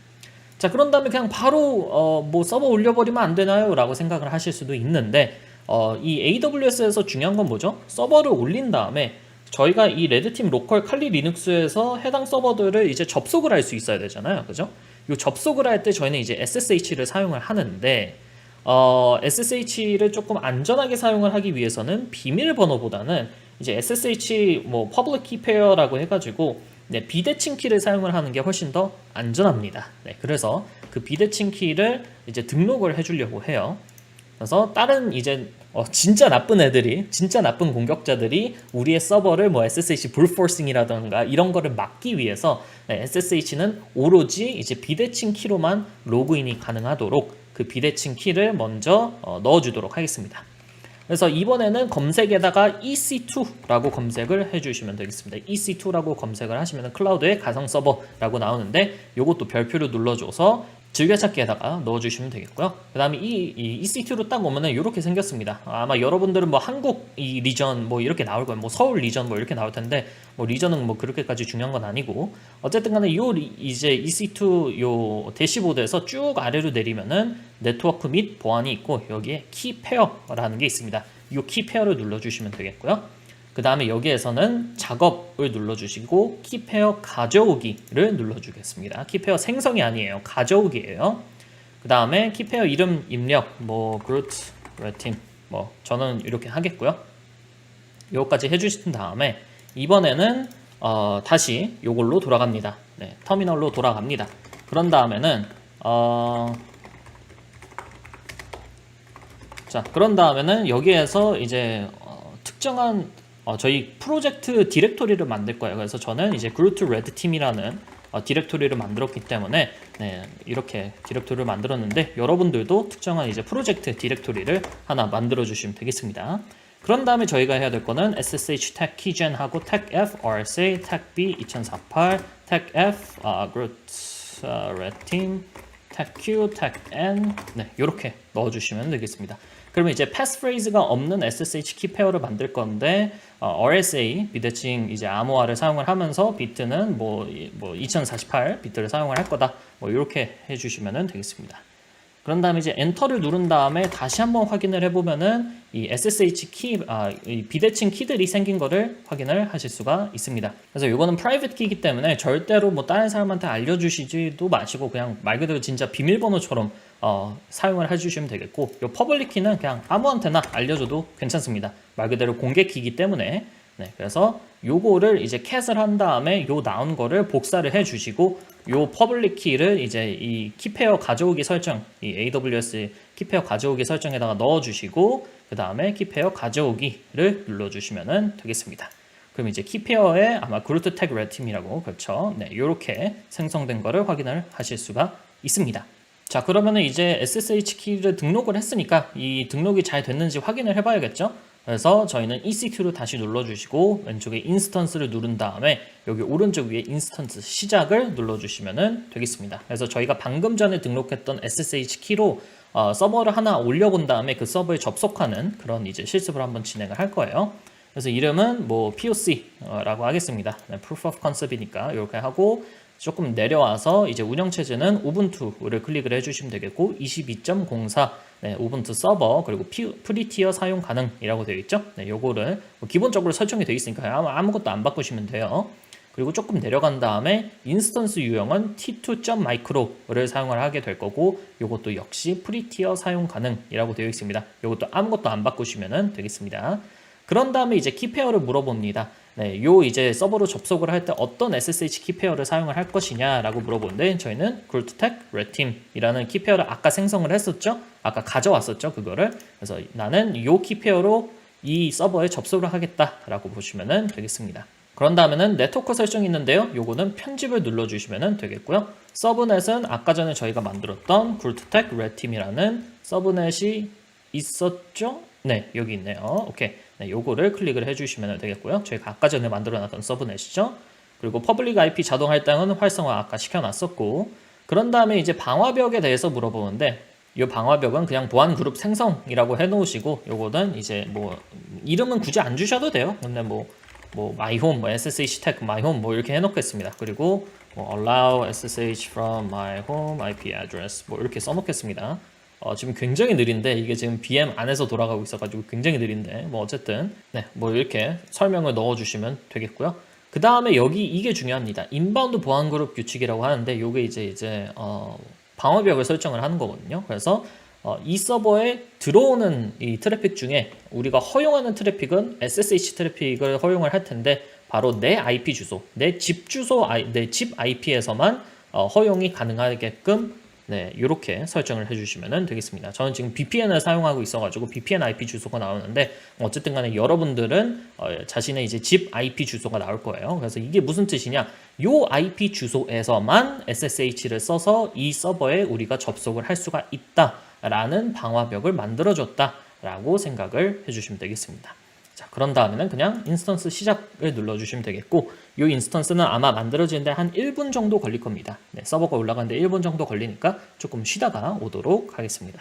자, 그런 다음에 그냥 바로 뭐 서버 올려버리면 안 되나요? 라고 생각을 하실 수도 있는데 이 AWS에서 중요한 건 뭐죠? 서버를 올린 다음에 저희가 이 레드팀 로컬 칼리 리눅스에서 해당 서버들을 이제 접속을 할 수 있어야 되잖아요. 그죠? 이 접속을 할 때 저희는 이제 SSH를 사용을 하는데 SSH를 조금 안전하게 사용을 하기 위해서는 비밀번호보다는 이제 SSH 뭐 Public Key Pair라고 해가지고 비대칭 키를 사용을 하는 게 훨씬 더 안전합니다. 그래서 그 비대칭 키를 이제 등록을 해주려고 해요. 그래서 다른 이제 진짜 나쁜 애들이, 진짜 나쁜 공격자들이 우리의 서버를 뭐 SSH 브루포싱이라던가 이런 거를 막기 위해서 SSH는 오로지 이제 비대칭 키로만 로그인이 가능하도록 그 비대칭 키를 먼저 넣어주도록 하겠습니다. 그래서 이번에는 검색에다가 EC2라고 검색을 해주시면 되겠습니다. EC2라고 검색을 하시면 클라우드의 가상 서버라고 나오는데 이것도 별표를 눌러줘서 즐겨찾기에다가 넣어주시면 되겠고요. 그 다음에 이 EC2로 딱 오면은 이렇게 생겼습니다. 아마 여러분들은 뭐 한국 이 리전 뭐 이렇게 나올 거예요. 뭐 서울 리전 뭐 이렇게 나올 텐데 뭐 리전은 뭐 그렇게까지 중요한 건 아니고 어쨌든 간에 이제 EC2 요 대시보드에서 쭉 아래로 내리면은 네트워크 및 보안이 있고 여기에 키 페어라는 게 있습니다. 이 키 페어를 눌러주시면 되겠고요. 그 다음에 여기에서는 작업을 눌러주시고 키페어 가져오기를 눌러주겠습니다. 키페어 생성이 아니에요. 가져오기예요. 그 다음에 키페어 이름 입력 뭐 그루트 레팀 뭐 저는 이렇게 하겠고요. 요거까지 해주신 다음에 이번에는 다시 요걸로 돌아갑니다. 터미널로 돌아갑니다. 그런 다음에는 그런 다음에는 여기에서 이제 특정한 저희 프로젝트 디렉토리를 만들 거예요. 그래서 저는 이제 그루트 레드팀이라는 디렉토리를 만들었기 때문에 이렇게 디렉토리를 만들었는데 여러분들도 특정한 이제 프로젝트 디렉토리를 하나 만들어 주시면 되겠습니다. 그런 다음에 저희가 해야 될 거는 SSH tag keygen 하고 tag f RSA tag b 2048 tag f 그루트 레드팀 tag q tag n 이렇게 넣어주시면 되겠습니다. 그러면 이제 패스프레이즈가 없는 SSH 키 페어를 만들 건데 RSA 비대칭 이제 암호화를 사용을 하면서 비트는 뭐 2048 비트를 사용을 할 거다. 뭐 이렇게 해주시면 되겠습니다. 그런 다음에 이제 엔터를 누른 다음에 다시 한번 확인을 해보면은 이 SSH 키, 이 비대칭 키들이 생긴 거를 확인을 하실 수가 있습니다. 그래서 이거는 프라이빗 키이기 때문에 절대로 뭐 다른 사람한테 알려주시지도 마시고 그냥 말 그대로 진짜 비밀번호처럼 사용을 해주시면 되겠고 이 퍼블릭 키는 그냥 아무한테나 알려줘도 괜찮습니다. 말 그대로 공개 키이기 때문에 그래서 요거를 이제 캣을 한 다음에 요 나온 거를 복사를 해주시고 요 퍼블릭 키를 이제 이 키페어 가져오기 설정, 이 AWS 키페어 가져오기 설정에다가 넣어주시고 그 다음에 키페어 가져오기를 눌러주시면 되겠습니다. 그럼 이제 키페어에 아마 그루트 태그 레팀이라고 그렇죠. 요렇게 생성된 거를 확인을 하실 수가 있습니다. 자, 그러면은 이제 SSH 키를 등록을 했으니까 이 등록이 잘 됐는지 확인을 해봐야겠죠? 그래서 저희는 EC2를 다시 눌러주시고 왼쪽에 인스턴스를 누른 다음에 여기 오른쪽 위에 인스턴스 시작을 눌러주시면 되겠습니다. 그래서 저희가 방금 전에 등록했던 SSH 키로 서버를 하나 올려본 다음에 그 서버에 접속하는 그런 이제 실습을 한번 진행을 할 거예요. 그래서 이름은 뭐 POC라고 하겠습니다. 네, Proof of Concept이니까 이렇게 하고 조금 내려와서 이제 운영체제는 우분투를 클릭을 해주시면 되겠고 22.04 네, 우분투 서버 그리고 프리티어 사용 가능이라고 되어 있죠. 네, 요거를 뭐 기본적으로 설정이 되어 있으니까 아무것도 안 바꾸시면 돼요. 그리고 조금 내려간 다음에 인스턴스 유형은 t2.micro를 사용을 하게 될 거고 요것도 역시 프리티어 사용 가능이라고 되어 있습니다. 요것도 아무것도 안 바꾸시면 되겠습니다. 그런 다음에 이제 키페어를 물어봅니다. 네, 요 이제 서버로 접속을 할 때 어떤 SSH 키페어를 사용을 할 것이냐라고 물어보는데 저희는 GroupTech Redteam이라는 키페어를 아까 생성을 했었죠? 아까 가져왔었죠, 그거를. 그래서 나는 요 키페어로 이 서버에 접속을 하겠다라고 보시면 되겠습니다. 그런 다음에는 네트워크 설정이 있는데요. 요거는 편집을 눌러주시면 되겠고요. 서브넷은 아까 전에 저희가 만들었던 GroupTech Redteam이라는 서브넷이 있었죠? 네, 여기 있네요. 오케이. 네, 요거를 클릭을 해주시면 되겠고요. 저희가 아까 전에 만들어놨던 서브넷이죠. 그리고 퍼블릭 IP 자동 할당은 활성화 아까 시켜놨었고, 그런 다음에 이제 방화벽에 대해서 물어보는데, 이 방화벽은 그냥 보안 그룹 생성이라고 해놓으시고, 요거는 이제 뭐 이름은 굳이 안 주셔도 돼요. 근데 뭐 myhome, 뭐 SSH tag myhome 뭐 이렇게 해놓겠습니다. 그리고 뭐 allow SSH from my home IP address 뭐 이렇게 써놓겠습니다. 지금 굉장히 느린데 이게 지금 VM 안에서 돌아가고 있어가지고 굉장히 느린데 뭐 어쨌든 네, 뭐 이렇게 설명을 넣어주시면 되겠고요. 그 다음에 여기 이게 중요합니다. 인바운드 보안 그룹 규칙이라고 하는데 요게 이제 방어벽을 설정을 하는 거거든요. 그래서 이 서버에 들어오는 이 트래픽 중에 우리가 허용하는 트래픽은 SSH 트래픽을 허용을 할 텐데 바로 내 IP 주소, 내 집 주소, 내 집 IP에서만 허용이 가능하게끔 네, 이렇게 설정을 해주시면 되겠습니다. 저는 지금 VPN을 사용하고 있어가지고 VPN IP 주소가 나오는데 어쨌든 간에 여러분들은 자신의 이제 집 IP 주소가 나올 거예요. 그래서 이게 무슨 뜻이냐? 요 IP 주소에서만 SSH를 써서 이 서버에 우리가 접속을 할 수가 있다라는 방화벽을 만들어줬다라고 생각을 해주시면 되겠습니다. 자, 그런 다음에는 그냥 인스턴스 시작을 눌러주시면 되겠고 이 인스턴스는 아마 만들어지는데 한 1분 정도 걸릴 겁니다. 네, 서버가 올라가는데 1분 정도 걸리니까 조금 쉬다가 오도록 하겠습니다.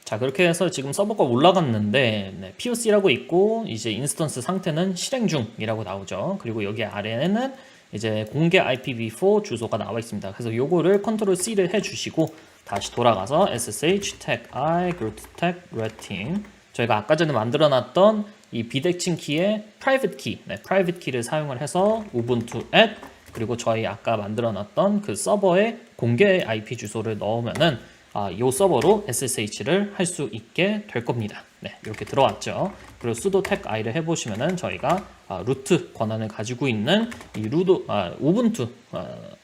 자, 그렇게 해서 지금 서버가 올라갔는데 네, POC라고 있고 이제 인스턴스 상태는 실행 중이라고 나오죠. 그리고 여기 아래에는 이제 공개 IPv4 주소가 나와 있습니다. 그래서 요거를 컨트롤 C를 해주시고 다시 돌아가서 SSH tag I GroupTech Redteam 저희가 아까 전에 만들어놨던 이 비대칭 키의 private key, 네, private key를 사용을 해서 우분투 at 그리고 저희 아까 만들어놨던 그 서버에 공개 IP 주소를 넣으면은 이 서버로 SSH를 할 수 있게 될 겁니다. 네, 이렇게 들어왔죠. 그리고 sudo tag i를 해보시면은 저희가 루트 권한을 가지고 있는 이 우분투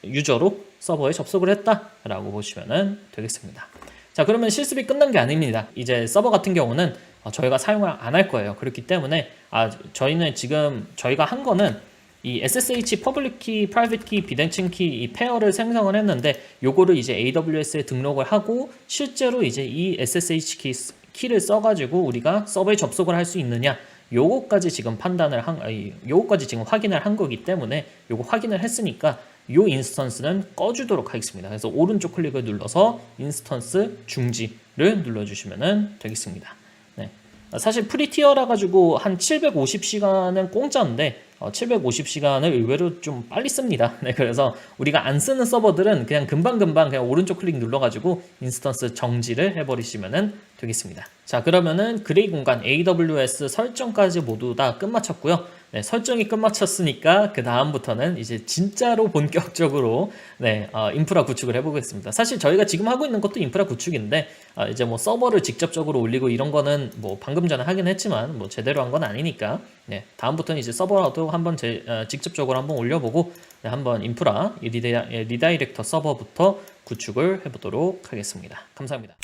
유저로 서버에 접속을 했다라고 보시면은 되겠습니다. 자, 그러면 실습이 끝난 게 아닙니다. 이제 서버 같은 경우는 저희가 사용을 안 할 거예요. 그렇기 때문에 저희는 지금 저희가 한 거는 이 SSH 퍼블릭 키, 프라이빗 키, 비대칭 키 이 페어를 생성을 했는데 요거를 이제 AWS에 등록을 하고 실제로 이제 이 SSH 키를 써가지고 우리가 서버에 접속을 할 수 있느냐 요거까지 지금 요거까지 지금 확인을 한 거기 때문에 요거 확인을 했으니까 요 인스턴스는 꺼주도록 하겠습니다. 그래서 오른쪽 클릭을 눌러서 인스턴스 중지를 눌러주시면 되겠습니다. 네. 사실 프리티어라 가지고 한 750시간은 공짜인데 750시간을 의외로 좀 빨리 씁니다. 네, 그래서 우리가 안 쓰는 서버들은 그냥 금방금방 그냥 오른쪽 클릭 눌러가지고 인스턴스 정지를 해버리시면 되겠습니다. 자, 그러면은 그레이 공간 AWS 설정까지 모두 다 끝마쳤고요. 네, 설정이 끝마쳤으니까 그 다음부터는 이제 진짜로 본격적으로 네, 인프라 구축을 해보겠습니다. 사실 저희가 지금 하고 있는 것도 인프라 구축인데 이제 뭐 서버를 직접적으로 올리고 이런 거는 뭐 방금 전에 하긴 했지만 뭐 제대로 한 건 아니니까 네, 다음부터는 이제 서버라도 한번 직접적으로 한번 올려보고 네, 한번 인프라 리다이렉터 서버부터 구축을 해보도록 하겠습니다. 감사합니다.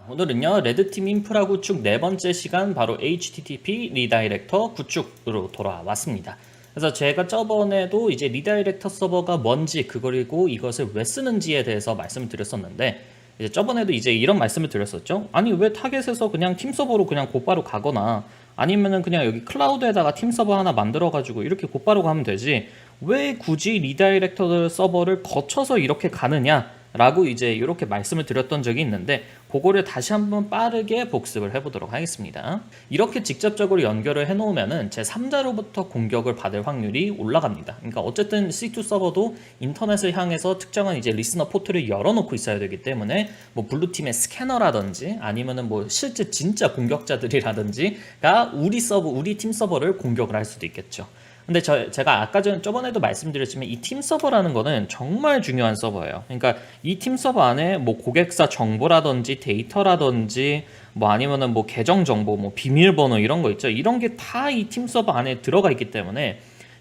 오늘은요 레드팀 인프라 구축 네 번째 시간 바로 HTTP 리다이렉터 구축으로 돌아왔습니다. 그래서 제가 저번에도 이제 리다이렉터 서버가 뭔지 그리고 이것을 왜 쓰는지에 대해서 말씀을 드렸었는데 이제 저번에도 이제 이런 말씀을 드렸었죠. 아니 왜 타겟에서 그냥 팀 서버로 그냥 곧바로 가거나 아니면은 그냥 여기 클라우드에다가 팀 서버 하나 만들어 가지고 이렇게 곧바로 가면 되지 왜 굳이 리다이렉터 서버를 거쳐서 이렇게 가느냐 라고 이제 이렇게 말씀을 드렸던 적이 있는데 그거를 다시 한번 빠르게 복습을 해보도록 하겠습니다. 이렇게 직접적으로 연결을 해놓으면은 제 3자로부터 공격을 받을 확률이 올라갑니다. 그러니까 어쨌든 C2 서버도 인터넷을 향해서 특정한 이제 리스너 포트를 열어놓고 있어야 되기 때문에 뭐 블루팀의 스캐너라든지 아니면은 뭐 실제 진짜 공격자들이라든지가 우리 팀 서버를 공격을 할 수도 있겠죠. 근데 제가 아까 저번에도 말씀드렸지만 이 팀 서버라는 거는 정말 중요한 서버예요. 그러니까 이 팀 서버 안에 뭐 고객사 정보라든지 데이터라든지 뭐 아니면은 뭐 계정 정보, 뭐 비밀번호 이런 거 있죠. 이런 게 다 이 팀 서버 안에 들어가 있기 때문에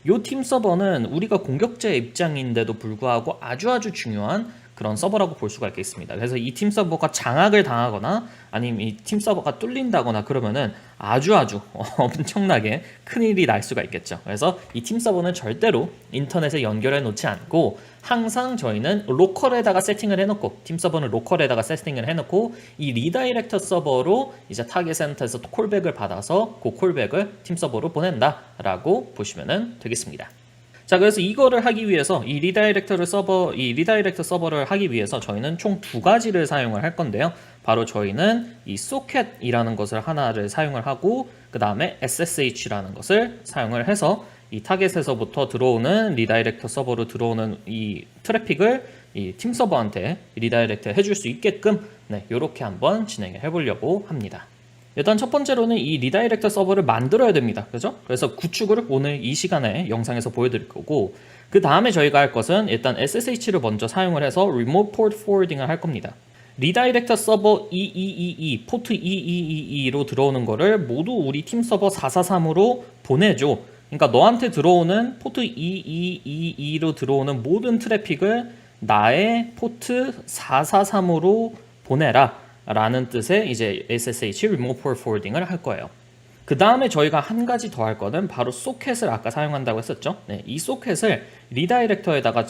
이 팀 서버는 우리가 공격자의 입장인데도 불구하고 아주 중요한 그런 서버라고 볼 수가 있겠습니다. 그래서 이 팀 서버가 장악을 당하거나 아니면 이 팀 서버가 뚫린다거나 그러면은 아주 엄청나게 큰일이 날 수가 있겠죠. 그래서 이 팀 서버는 절대로 인터넷에 연결해 놓지 않고 항상 저희는 로컬에다가 세팅을 해놓고 팀 서버는 로컬에다가 세팅을 해놓고 이 리다이렉터 서버로 이제 타겟 센터에서 콜백을 받아서 그 콜백을 팀 서버로 보낸다라고 보시면 되겠습니다. 자, 그래서 이거를 하기 위해서 이 리다이렉터 서버를 하기 위해서 저희는 총 두 가지를 사용을 할 건데요. 바로 저희는 이 소켓이라는 것을 하나를 사용을 하고 그 다음에 SSH라는 것을 사용을 해서 이 타겟에서부터 들어오는 리다이렉터 서버로 들어오는 이 트래픽을 이 팀 서버한테 리다이렉트 해줄 수 있게끔 이렇게 한번 진행을 해보려고 합니다. 일단 첫 번째로는 이 리다이렉터 서버를 만들어야 됩니다. 그죠? 그래서 구축을 오늘 이 시간에 영상에서 보여드릴 거고 그 다음에 저희가 할 것은 일단 SSH를 먼저 사용을 해서 Remote Port Forwarding을 할 겁니다. 리다이렉터 서버 2222, 포트 2222로 들어오는 거를 모두 우리 팀 서버 443으로 보내줘. 그러니까 너한테 들어오는 포트 2222로 들어오는 모든 트래픽을 나의 포트 443으로 보내라. 라는 뜻의 이제 SSH Remote Port Forwarding을 할 거예요. 그 다음에 저희가 한 가지 더 할 거는 바로 소켓을 아까 사용한다고 했었죠. 이 소켓을 리다이렉터에다가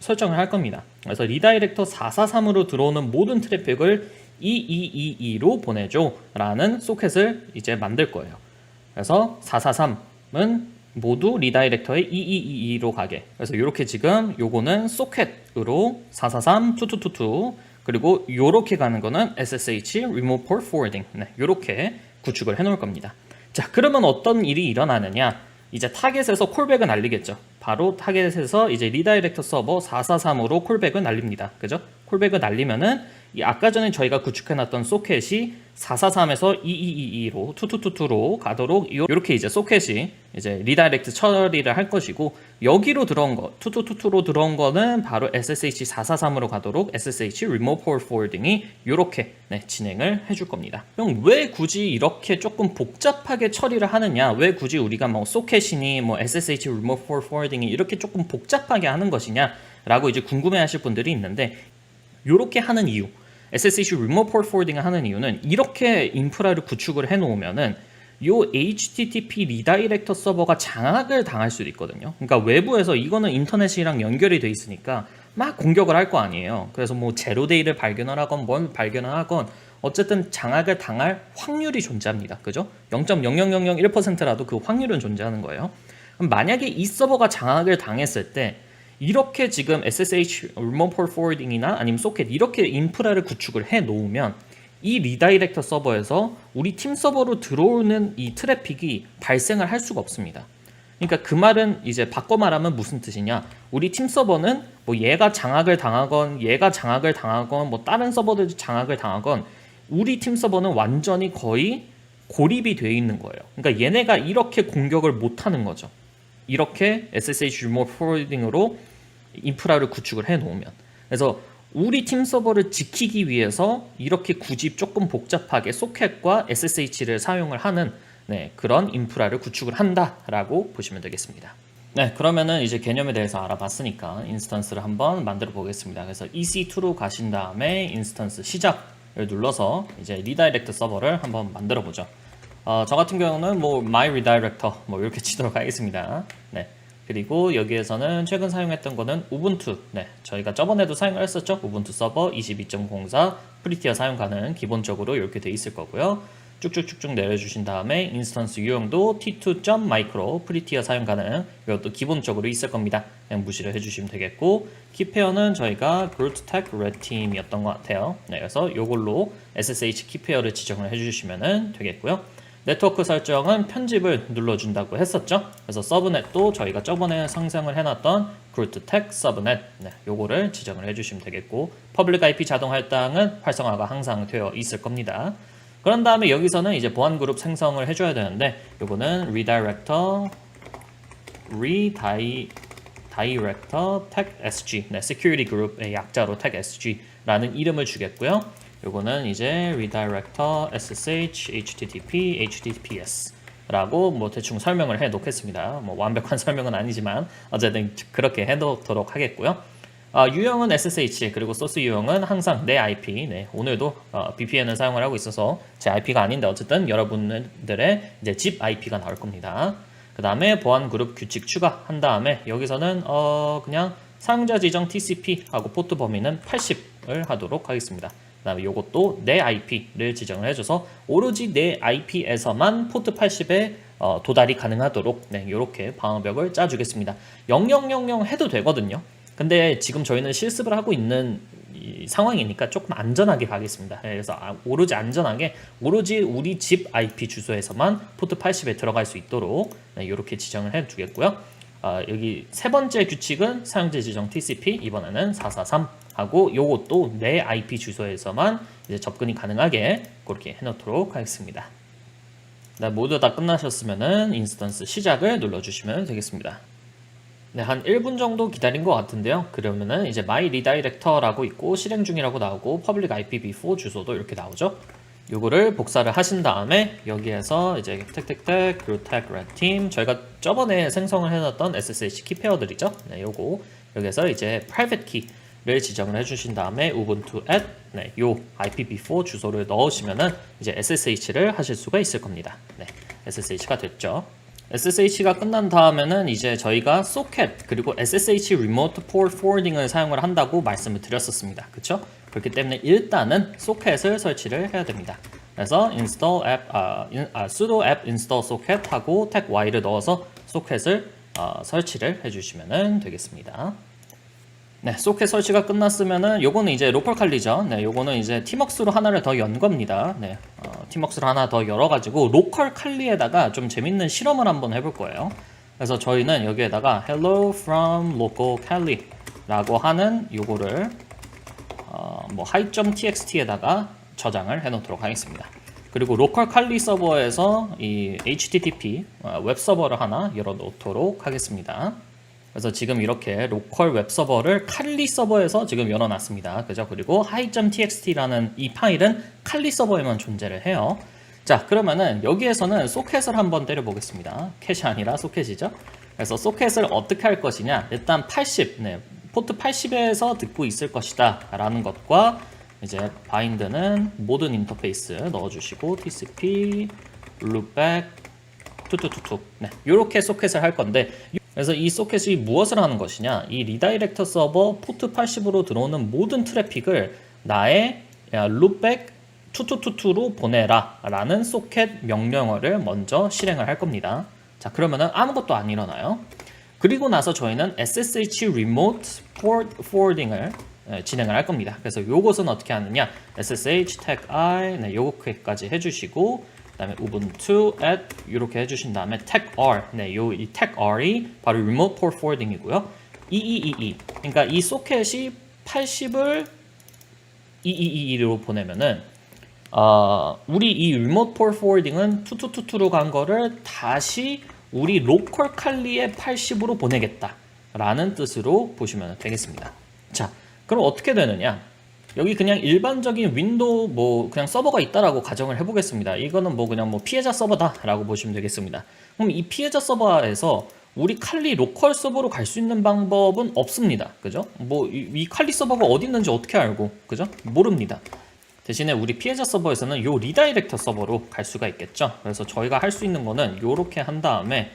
설정을 할 겁니다. 그래서 리다이렉터 443으로 들어오는 모든 트래픽을 2222로 보내줘 라는 소켓을 이제 만들 거예요. 그래서 443은 모두 리다이렉터에 2222로 가게. 그래서 이렇게 지금 요거는 소켓으로 443 2222 그리고 요렇게 가는 거는 SSH Remote Port Forwarding 요렇게 구축을 해 놓을 겁니다. 자, 그러면 어떤 일이 일어나느냐? 이제 타겟에서 콜백을 날리겠죠. 바로 타겟에서 이제 리다이렉터 서버 443으로 콜백을 날립니다. 그죠? 콜백을 날리면은 이 아까 전에 저희가 구축해 놨던 소켓이 443에서 2222로 2222로 가도록 이렇게 이제 소켓이 이제 리다이렉트 처리를 할 것이고 여기로 들어온 거 2222로 들어온 거는 바로 SSH 443으로 가도록 SSH Remote Port Forwarding이 이렇게 진행을 해줄 겁니다. 그럼 왜 굳이 이렇게 조금 복잡하게 처리를 하느냐? 왜 굳이 우리가 뭐 소켓이니 뭐 SSH Remote Port Forwarding이 이렇게 조금 복잡하게 하는 것이냐라고 이제 궁금해하실 분들이 있는데 이렇게 하는 이유, SSH Remote Port Forwarding을 하는 이유는 이렇게 인프라를 구축을 해놓으면은 요 HTTP 리다이렉터 서버가 장악을 당할 수도 있거든요. 그러니까 외부에서 이거는 인터넷이랑 연결이 돼 있으니까 막 공격을 할 거 아니에요. 그래서 뭐 제로데이를 발견을 하건 뭘 발견을 하건 어쨌든 장악을 당할 확률이 존재합니다. 그죠? 0.00001%라도 그 확률은 존재하는 거예요. 그럼 만약에 이 서버가 장악을 당했을 때 이렇게 지금 SSH Remote Port Forwarding이나 아니면 소켓 이렇게 인프라를 구축을 해 놓으면 이 리다이렉터 서버에서 우리 팀 서버로 들어오는 이 트래픽이 발생을 할 수가 없습니다. 그러니까 그 말은 이제 바꿔 말하면 무슨 뜻이냐? 우리 팀 서버는 뭐 얘가 장악을 당하건 뭐 다른 서버들 장악을 당하건 우리 팀 서버는 완전히 거의 고립이 되어 있는 거예요. 그러니까 얘네가 이렇게 공격을 못 하는 거죠. 이렇게 SSH Remote Forwarding으로 인프라를 구축을 해 놓으면. 그래서 우리 팀 서버를 지키기 위해서 이렇게 굳이 조금 복잡하게 소켓과 SSH를 사용을 하는 그런 인프라를 구축을 한다라고 보시면 되겠습니다. 그러면은 이제 개념에 대해서 알아봤으니까 인스턴스를 한번 만들어 보겠습니다. 그래서 EC2로 가신 다음에 인스턴스 시작을 눌러서 이제 리다이렉트 서버를 한번 만들어 보죠. 저 같은 경우는 뭐 my redirector 뭐 이렇게 치도록 하겠습니다. 네. 그리고 여기에서는 최근 사용했던 거는 우분투. 네. 저희가 저번에도 사용을 했었죠. 우분투 서버 22.04 프리티어 사용 가능 기본적으로 이렇게 돼 있을 거고요. 쭉쭉쭉쭉 내려주신 다음에 인스턴스 유형도 t2.micro 프리티어 사용 가능 이것도 기본적으로 있을 겁니다. 그냥 무시를 해주시면 되겠고 키페어는 저희가 GrootTech Red Team이었던 것 같아요. 네, 그래서 이걸로 SSH 키페어를 지정을 해주시면 되겠고요. 네트워크 설정은 편집을 눌러준다고 했었죠. 그래서 서브넷도 저희가 저번에 상상을 해놨던 GrootTech 서브넷 요거를 지정을 해주시면 되겠고 퍼블릭 IP 자동 할당은 활성화가 항상 되어 있을 겁니다. 그런 다음에 여기서는 이제 보안 그룹 생성을 해줘야 되는데 요거는 redirector tech sg security group의 약자로 tech sg라는 이름을 주겠고요. 요거는 이제 redirector ssh http https 라고 뭐 대충 설명을 해 놓겠습니다. 뭐 완벽한 설명은 아니지만 어쨌든 그렇게 해 놓도록 하겠고요. 유형은 SSH 그리고 소스 유형은 항상 내 IP. 네, 오늘도 VPN을 사용을 하고 있어서 제 IP가 아닌데 어쨌든 여러분들의 이제 집 IP가 나올 겁니다. 그 다음에 보안 그룹 규칙 추가한 다음에 여기서는 그냥 사용자 지정 TCP 하고 포트 범위는 80을 하도록 하겠습니다. 그 다음에 이것도 내 IP를 지정을 해줘서 오로지 내 IP에서만 포트 80에 도달이 가능하도록 네, 이렇게 방어벽을 짜주겠습니다. 0000 해도 되거든요. 근데 지금 저희는 실습을 하고 있는 이 상황이니까 조금 안전하게 가겠습니다. 그래서 오로지 안전하게 오로지 우리 집 IP 주소에서만 포트 80에 들어갈 수 있도록 네, 이렇게 지정을 해주겠고요. 여기 세 번째 규칙은 사용자 지정 TCP 이번에는 443 하고 요것도 내 IP 주소에서만 이제 접근이 가능하게 그렇게 해놓도록 하겠습니다. 네, 모두 다 끝나셨으면은 인스턴스 시작을 눌러주시면 되겠습니다. 네, 한 1분 정도 기다린 것 같은데요. 그러면은 이제 my redirector라고 있고 실행 중이라고 나오고 public IPv4 주소도 이렇게 나오죠. 요거를 복사를 하신 다음에 여기에서 이제 택택택 GrootTech Red Team 저희가 저번에 생성을 해놨던 SSH 키페어들이죠. 네, 요거 여기에서 이제 private key를 지정을 해주신 다음에 ubuntu at 요 IPv4 주소를 넣으시면은 이제 SSH를 하실 수가 있을 겁니다. 네, SSH가 됐죠. SSH가 끝난 다음에는 이제 저희가 socket 그리고 SSH remote port forwarding을 사용을 한다고 말씀을 드렸었습니다. 그쵸? 그렇기 때문에 일단은 socket을 설치를 해야 됩니다. 그래서 install app, sudo app install socket 하고 tag y를 넣어서 socket을 설치를 해주시면 되겠습니다. 네, 소켓 설치가 끝났으면은 요거는 이제 로컬 칼리죠. 네, 요거는 이제 tmux로 하나를 더 연 겁니다. 네, tmux로 하나 더 열어가지고 로컬 칼리에다가 좀 재밌는 실험을 한번 해볼 거예요. 그래서 저희는 여기에다가 hello from local kali 라고 하는 요거를 뭐 hi.txt에다가 저장을 해놓도록 하겠습니다. 그리고 로컬 칼리 서버에서 이 http 웹 서버를 하나 열어놓도록 하겠습니다. 그래서 지금 이렇게 로컬 웹 서버를 칼리 서버에서 지금 열어놨습니다. 그죠? 그리고 hi.txt라는 이 파일은 칼리 서버에만 존재를 해요. 자, 그러면은 여기에서는 소켓을 한번 때려보겠습니다. 캣이 아니라 소켓이죠. 그래서 소켓을 어떻게 할 것이냐? 일단 80, 포트 80에서 듣고 있을 것이다 라는 것과 이제 바인드는 모든 인터페이스 넣어주시고 TCP, loopback, 툭툭툭툭 이렇게 소켓을 할 건데 그래서 이 소켓이 무엇을 하는 것이냐? 이 리다이렉터 서버 포트 80으로 들어오는 모든 트래픽을 나의 loopback 투투투투로 보내라 라는 소켓 명령어를 먼저 실행을 할 겁니다. 자, 그러면은 아무것도 안 일어나요. 그리고 나서 저희는 SSH remote port forwarding을 진행을 할 겁니다. 그래서 요것은 어떻게 하느냐? SSH tag I 요거까지 해주시고 그다음에 ubuntu at 이렇게 해주신 다음에 tag r 이 tag r이 바로 remote port forwarding이고요. 2222 그러니까 이 소켓이 80을 2222로 보내면은 우리 이 remote port forwarding은 투투투투로 간 거를 다시 우리 로컬 칼리의 80으로 보내겠다 라는 뜻으로 보시면 되겠습니다. 자, 그럼 어떻게 되느냐? 여기 그냥 일반적인 윈도우 뭐 그냥 서버가 있다라고 가정을 해보겠습니다. 이거는 뭐 그냥 뭐 피해자 서버다라고 보시면 되겠습니다. 그럼 이 피해자 서버에서 우리 칼리 로컬 서버로 갈 수 있는 방법은 없습니다. 그죠? 뭐 이 칼리 서버가 어디 있는지 어떻게 알고, 그죠? 모릅니다. 대신에 우리 피해자 서버에서는 요 리다이렉터 서버로 갈 수가 있겠죠. 그래서 저희가 할 수 있는 거는 요렇게 한 다음에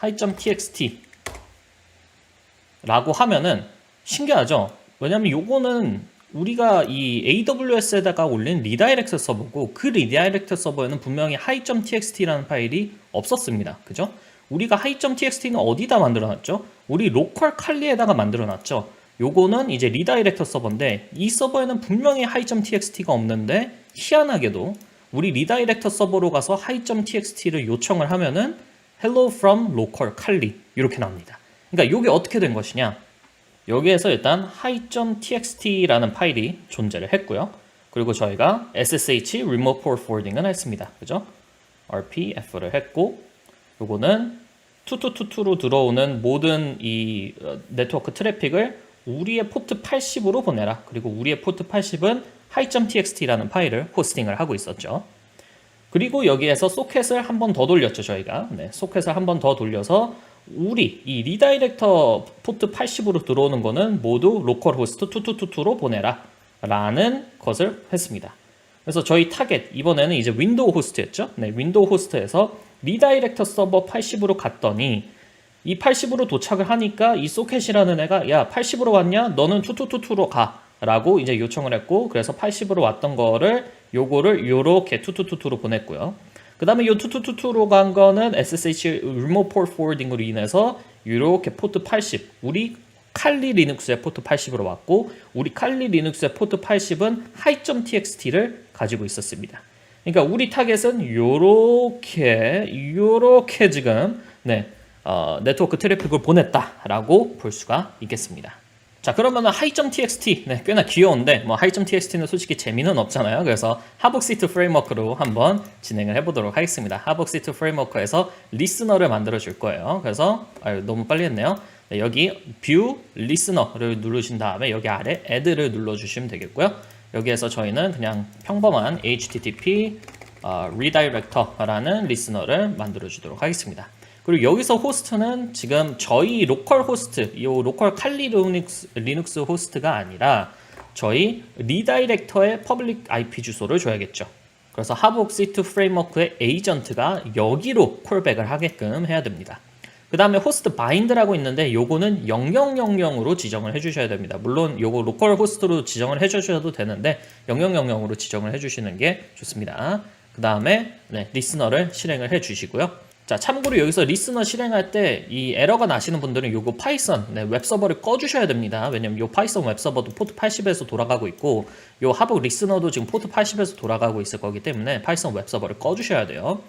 hi.txt 라고 하면은 신기하죠. 왜냐면 요거는 우리가 이 AWS에다가 올린 리다이렉터 서버고 그 리다이렉터 서버에는 분명히 hi.txt라는 파일이 없었습니다. 그죠? 우리가 hi.txt는 어디다 만들어놨죠? 우리 로컬 칼리에다가 만들어놨죠. 요거는 이제 리다이렉터 서버인데 이 서버에는 분명히 hi.txt가 없는데 희한하게도 우리 리다이렉터 서버로 가서 hi.txt를 요청을 하면은 hello from local 칼리 이렇게 나옵니다. 그러니까 이게 어떻게 된 것이냐? 여기에서 일단 hi.txt라는 파일이 존재를 했고요. 그리고 저희가 ssh remote port forwarding을 했습니다. 그죠? rpf를 했고 요거는 2222로 들어오는 모든 이 네트워크 트래픽을 우리의 포트 80으로 보내라. 그리고 우리의 포트 80은 hi.txt라는 파일을 호스팅을 하고 있었죠. 그리고 여기에서 소켓을 한 번 더 돌렸죠, 저희가. 네, 소켓을 한 번 더 돌려서 우리 이 리다이렉터 포트 80으로 들어오는 거는 모두 로컬 호스트 2222로 보내라 라는 것을 했습니다. 그래서 저희 타겟 이번에는 이제 윈도우 호스트였죠. 네, 윈도우 호스트에서 리다이렉터 서버 80으로 갔더니 이 80으로 도착을 하니까 이 소켓이라는 애가 야 80으로 왔냐? 너는 2222로 가 라고 이제 요청을 했고 그래서 80으로 왔던 거를 요거를 요렇게 2222로 보냈고요. 그 다음에 요 2222로 간 거는 SSH Remote Port Forwarding으로 인해서 요렇게 포트 80 우리 칼리 리눅스의 포트 80으로 왔고 우리 칼리 리눅스의 포트 80은 hi.txt를 가지고 있었습니다. 그러니까 우리 타겟은 요렇게 지금 네트워크 트래픽을 보냈다라고 볼 수가 있겠습니다. 자, 그러면은 hi.txt 꽤나 귀여운데 뭐 hi.txt는 솔직히 재미는 없잖아요. 그래서 하복시트 프레임워크로 한번 진행을 해보도록 하겠습니다. 하복시트 프레임워크에서 리스너를 만들어 줄 거예요. 그래서 너무 빨리 했네요. 네, 여기 view listener를 누르신 다음에 여기 아래 add를 눌러주시면 되겠고요. 여기에서 저희는 그냥 평범한 http redirector라는 리스너를 만들어 주도록 하겠습니다. 그리고 여기서 호스트는 지금 저희 로컬 호스트, 이 로컬 칼리 리눅스 호스트가 아니라 저희 리다이렉터의 퍼블릭 IP 주소를 줘야겠죠. 그래서 하복시트 프레임워크의 에이전트가 여기로 콜백을 하게끔 해야 됩니다. 그 다음에 호스트 바인드라고 있는데 요거는 0000으로 지정을 해주셔야 됩니다. 물론 요거 로컬 호스트로 지정을 해주셔도 되는데 0000으로 지정을 해주시는 게 좋습니다. 그 다음에 리스너를 실행을 해주시고요. 자, 참고로 여기서 리스너 실행할 때 이 에러가 나시는 분들은 요거 파이썬 웹서버를 꺼주셔야 됩니다. 왜냐면 요 파이썬 웹서버도 포트 80에서 돌아가고 있고 요 하복 리스너도 지금 포트 80에서 돌아가고 있을 거기 때문에 파이썬 웹서버를 꺼주셔야 돼요.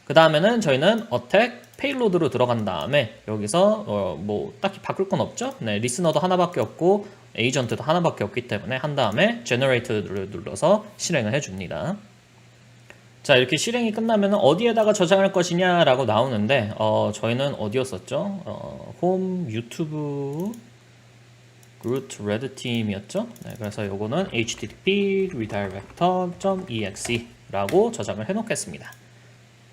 그 다음에는 저희는 어택 페일로드로 들어간 다음에 여기서 뭐 딱히 바꿀 건 없죠. 리스너도 하나밖에 없고 에이전트도 하나밖에 없기 때문에 한 다음에 generate를 눌러서 실행을 해줍니다. 자, 이렇게 실행이 끝나면 어디에다가 저장할 것이냐 라고 나오는데 저희는 어디였었죠? 홈 유튜브 root red team이었죠? 네, 그래서 요거는 http redirector.exe 라고 저장을 해 놓겠습니다.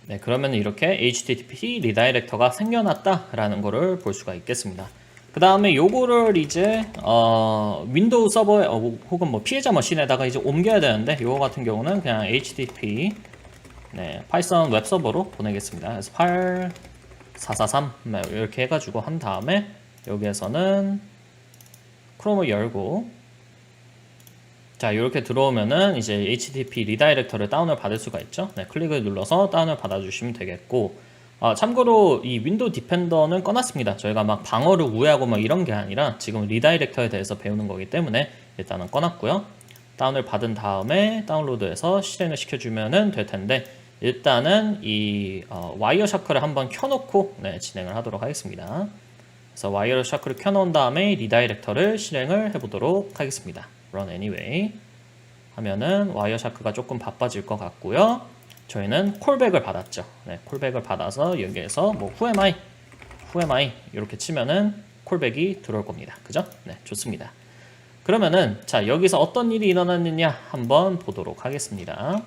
네, 그러면 이렇게 http 리다이렉터가 생겨났다 라는 거를 볼 수가 있겠습니다. 그 다음에 요거를 이제 윈도우 서버에 혹은 뭐 피해자 머신에다가 이제 옮겨야 되는데 요거 같은 경우는 그냥 http 파이썬 웹서버로 보내겠습니다. 그래서 8443 이렇게 해가지고 한 다음에 여기에서는 크롬을 열고 자, 이렇게 들어오면은 이제 HTTP 리다이렉터를 다운을 받을 수가 있죠. 클릭을 눌러서 다운을 받아주시면 되겠고 참고로 이 윈도우 디펜더는 꺼놨습니다. 저희가 막 방어를 우회하고 막 이런 게 아니라 지금 리다이렉터에 대해서 배우는 거기 때문에 일단은 꺼놨고요. 다운을 받은 다음에 다운로드해서 실행을 시켜주면 될 텐데 일단은 이 와이어샤크를 한번 켜놓고 진행을 하도록 하겠습니다. 그래서 와이어샤크를 켜놓은 다음에 리다이렉터를 실행을 해보도록 하겠습니다. Run anyway 하면은 와이어샤크가 조금 바빠질 것 같고요. 저희는 콜백을 받았죠. 콜백을 받아서 여기에서 뭐 who am I 이렇게 치면은 콜백이 들어올 겁니다. 그죠? 네, 좋습니다. 그러면은 자, 여기서 어떤 일이 일어났느냐 한번 보도록 하겠습니다.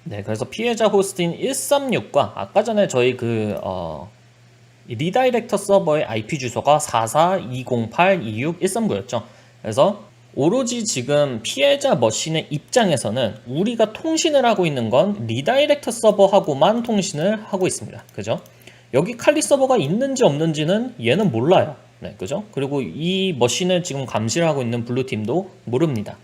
네, 그래서 피해자 호스트인 136과 아까 전에 저희 리다이렉터 서버의 IP 주소가 4420826.139였죠. 그래서 오로지 지금 피해자 머신의 입장에서는 우리가 통신을 하고 있는 건 리다이렉터 서버하고만 통신을 하고 있습니다. 그죠? 여기 칼리 서버가 있는지 없는지는 얘는 몰라요. 네, 그죠? 그리고 이 머신을 지금 감시를 하고 있는 블루팀도 모릅니다.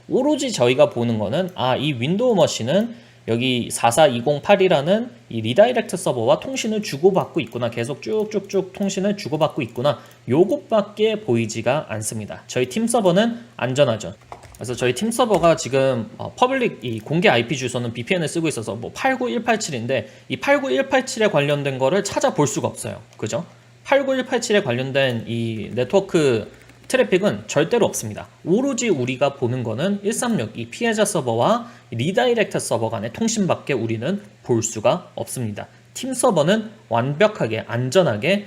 오로지 저희가 보는 거는 이 윈도우 머신은 여기 44208이라는 이 리다이렉트 서버와 통신을 주고받고 있구나. 계속 쭉쭉쭉 통신을 주고받고 있구나. 요것밖에 보이지가 않습니다. 저희 팀 서버는 안전하죠. 그래서 저희 팀 서버가 지금 퍼블릭 이 공개 IP 주소는 VPN을 쓰고 있어서 뭐 89187인데 이 89187에 관련된 거를 찾아볼 수가 없어요. 그죠? 89187에 관련된 이 네트워크 트래픽은 절대로 없습니다. 오로지 우리가 보는 거는 136, 이 피해자 서버와 리다이렉터 서버 간의 통신밖에 우리는 볼 수가 없습니다. 팀 서버는 완벽하게 안전하게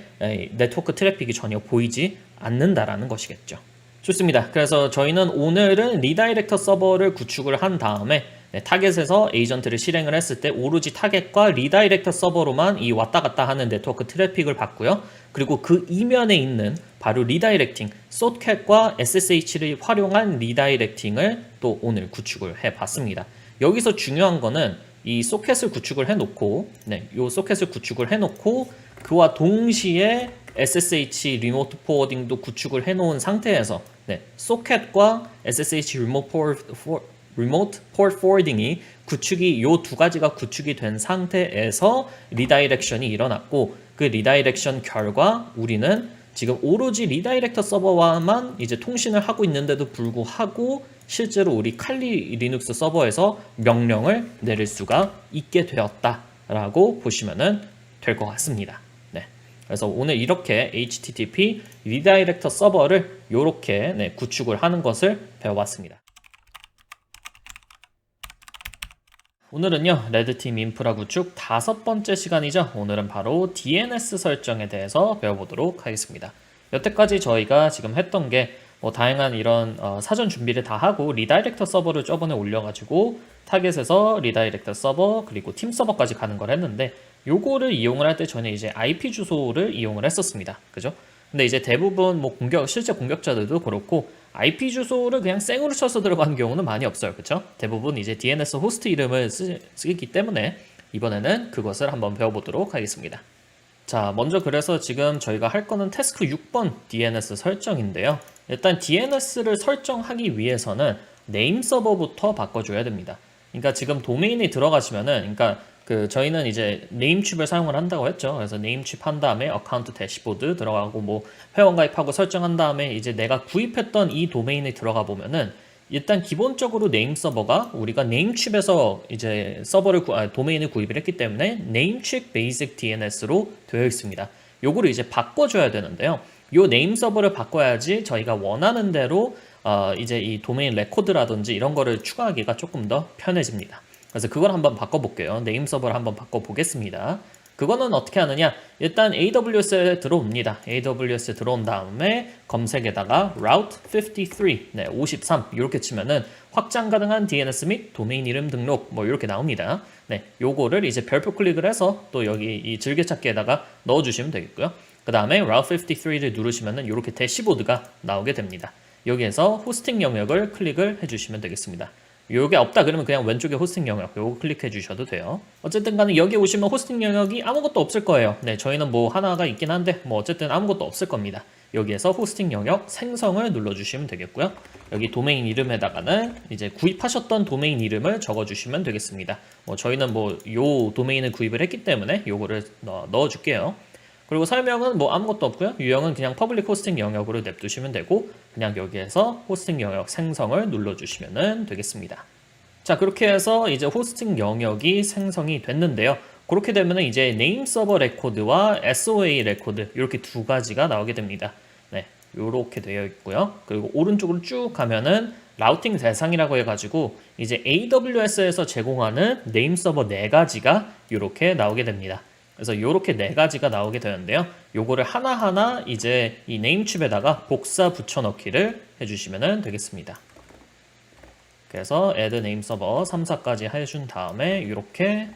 네트워크 트래픽이 전혀 보이지 않는다라는 것이겠죠. 좋습니다. 그래서 저희는 오늘은 리다이렉터 서버를 구축을 한 다음에 타겟에서 에이전트를 실행을 했을 때 오로지 타겟과 리다이렉터 서버로만 이 왔다 갔다 하는 네트워크 트래픽을 봤고요. 그리고 그 이면에 있는 바로 리다이렉팅, 소켓과 SSH를 활용한 리다이렉팅을 또 오늘 구축을 해봤습니다. 여기서 중요한 거는 이 소켓을 구축을 해놓고, 요 소켓을 구축을 해놓고 그와 동시에 SSH 리모트 포워딩도 구축을 해놓은 상태에서 소켓과 SSH 리모트 포트 포워딩이 구축이 요 두 가지가 구축이 된 상태에서 리다이렉션이 일어났고 그 리다이렉션 결과 우리는 지금 오로지 리다이렉터 서버와만 이제 통신을 하고 있는데도 불구하고 실제로 우리 칼리 리눅스 서버에서 명령을 내릴 수가 있게 되었다라고 보시면 될 것 같습니다. 그래서 오늘 이렇게 HTTP 리다이렉터 서버를 이렇게 구축을 하는 것을 배워봤습니다. 오늘은요, 레드팀 인프라 구축 5번째 시간이죠. 오늘은 바로 DNS 설정에 대해서 배워보도록 하겠습니다. 여태까지 저희가 지금 했던 게 다양한 이런 사전 준비를 다 하고 리다이렉터 서버를 저번에 올려가지고 타겟에서 리다이렉터 서버 그리고 팀 서버까지 가는 걸 했는데 요거를 이용을 할 때 저는 이제 IP 주소를 이용을 했었습니다. 그죠? 근데 이제 대부분 실제 공격자들도 그렇고 IP 주소를 그냥 생으로 쳐서 들어가는 경우는 많이 없어요. 그쵸? 대부분 이제 DNS 호스트 이름을 쓰기 때문에 이번에는 그것을 한번 배워보도록 하겠습니다. 자, 먼저 그래서 지금 저희가 할 거는 태스크 6번 DNS 설정인데요. 일단 DNS를 설정하기 위해서는 네임 서버부터 바꿔줘야 됩니다. 그러니까 지금 도메인에 들어가시면은, 그러니까 저희는 이제 네임칩을 사용을 한다고 했죠. 그래서 네임칩 한 다음에 어카운트 대시보드 들어가고 회원 가입하고 설정한 다음에 이제 내가 구입했던 이 도메인에 들어가 보면은 일단 기본적으로 네임 서버가 우리가 네임칩에서 이제 도메인을 구입을 했기 때문에 네임칩 베이직 DNS로 되어 있습니다. 요거를 이제 바꿔줘야 되는데요. 요 네임 서버를 바꿔야지 저희가 원하는 대로 이제 이 도메인 레코드라든지 이런 거를 추가하기가 조금 더 편해집니다. 그래서 그걸 한번 바꿔볼게요. 네임 서버를 한번 바꿔보겠습니다. 그거는 어떻게 하느냐? 일단 AWS에 들어옵니다. AWS에 들어온 다음에 검색에다가 Route 53, 53 이렇게 치면은 확장 가능한 DNS 및 도메인 이름 등록 이렇게 나옵니다. 요거를 이제 별표 클릭을 해서 또 여기 이 즐겨찾기에다가 넣어주시면 되겠고요. 그 다음에 Route 53를 누르시면은 이렇게 대시보드가 나오게 됩니다. 여기에서 호스팅 영역을 클릭을 해주시면 되겠습니다. 요게 없다 그러면 그냥 왼쪽에 호스팅 영역 요거 클릭해 주셔도 돼요. 어쨌든 간에 여기 오시면 호스팅 영역이 아무것도 없을 거예요. 저희는 하나가 있긴 한데 어쨌든 아무것도 없을 겁니다. 여기에서 호스팅 영역 생성을 눌러 주시면 되겠고요. 여기 도메인 이름에다가는 이제 구입하셨던 도메인 이름을 적어 주시면 되겠습니다. 저희는 요 도메인을 구입을 했기 때문에 요거를 넣어 줄게요. 그리고 설명은 아무것도 없고요. 유형은 그냥 퍼블릭 호스팅 영역으로 냅두시면 되고 그냥 여기에서 호스팅 영역 생성을 눌러주시면 되겠습니다. 자, 그렇게 해서 이제 호스팅 영역이 생성이 됐는데요. 그렇게 되면 이제 네임 서버 레코드와 SOA 레코드 이렇게 두 가지가 나오게 됩니다. 이렇게 되어 있고요. 그리고 오른쪽으로 쭉 가면은 라우팅 대상이라고 해가지고 이제 AWS에서 제공하는 네임 서버 4가지가 이렇게 나오게 됩니다. 그래서 이렇게 4가지가 나오게 되는데요. 요거를 하나하나 이제 이 네임칩에다가 복사 붙여넣기를 해주시면 되겠습니다. 그래서 add name server 3, 4까지 해준 다음에 이렇게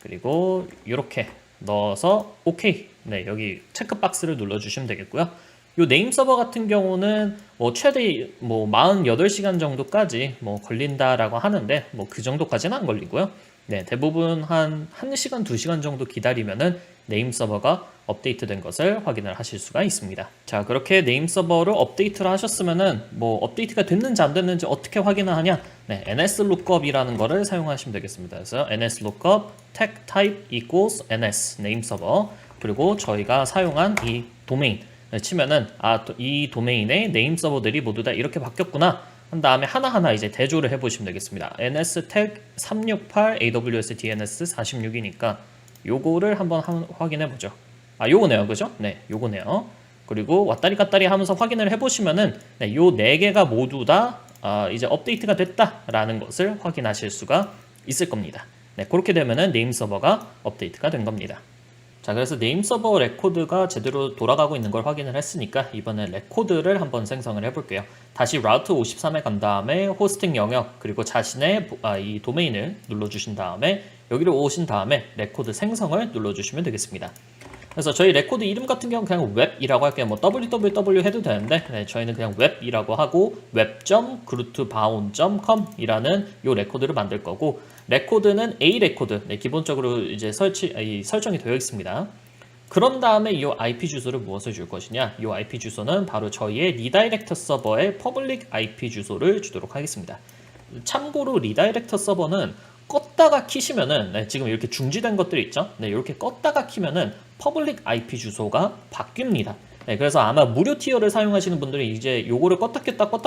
그리고 이렇게 넣어서 OK. 여기 체크박스를 눌러주시면 되겠고요. 요 네임 서버 같은 경우는 뭐 최대 뭐 48시간 정도까지 뭐 걸린다라고 하는데 뭐 그 정도까지는 안 걸리고요. 네, 대부분 한 1시간, 2시간 정도 기다리면은 네임 서버가 업데이트된 것을 확인을 하실 수가 있습니다. 자, 그렇게 네임 서버를 업데이트를 하셨으면은 뭐 업데이트가 됐는지 안 됐는지 어떻게 확인을 하냐? 네, nslookup이라는 거를 사용하시면 되겠습니다. 그래서 nslookup tag type equals ns 네임 서버 그리고 저희가 사용한 이 도메인 치면은 이 도메인의 네임 서버들이 모두 다 이렇게 바뀌었구나 한 다음에 하나하나 이제 대조를 해보시면 되겠습니다. ns tag 368 aws dns 46이니까 요거를 한번 확인해 보죠. 요거네요, 그죠? 네, 요거네요. 그리고 왔다리 갔다리 하면서 확인을 해보시면은 네, 요 4개가 모두 다 이제 업데이트가 됐다라는 것을 확인하실 수가 있을 겁니다. 네, 그렇게 되면은 네임 서버가 업데이트가 된 겁니다. 자, 그래서 네임 서버 레코드가 제대로 돌아가고 있는 걸 확인을 했으니까 이번에 레코드를 한번 생성을 해볼게요. 다시 라우트 53에 간 다음에 호스팅 영역 그리고 자신의 이 도메인을 눌러주신 다음에 여기로 오신 다음에 레코드 생성을 눌러주시면 되겠습니다. 그래서 저희 레코드 이름 같은 경우는 그냥 웹이라고 할게요. 뭐 www 해도 되는데 네, 저희는 그냥 웹이라고 하고 web.grootbound.com 이라는 요 레코드를 만들 거고 레코드는 A 레코드 네, 기본적으로 이제 설정이 되어 있습니다. 그런 다음에 이 IP 주소를 무엇을 줄 것이냐? 이 IP 주소는 바로 저희의 리다이렉터 서버의 퍼블릭 IP 주소를 주도록 하겠습니다. 참고로 리다이렉터 서버는 껐다가 키시면은 네, 지금 이렇게 중지된 것들이 있죠. 네, 이렇게 껐다가 키면은 퍼블릭 IP 주소가 바뀝니다. 네, 그래서 아마 무료 티어를 사용하시는 분들이 이제 요거를 껐다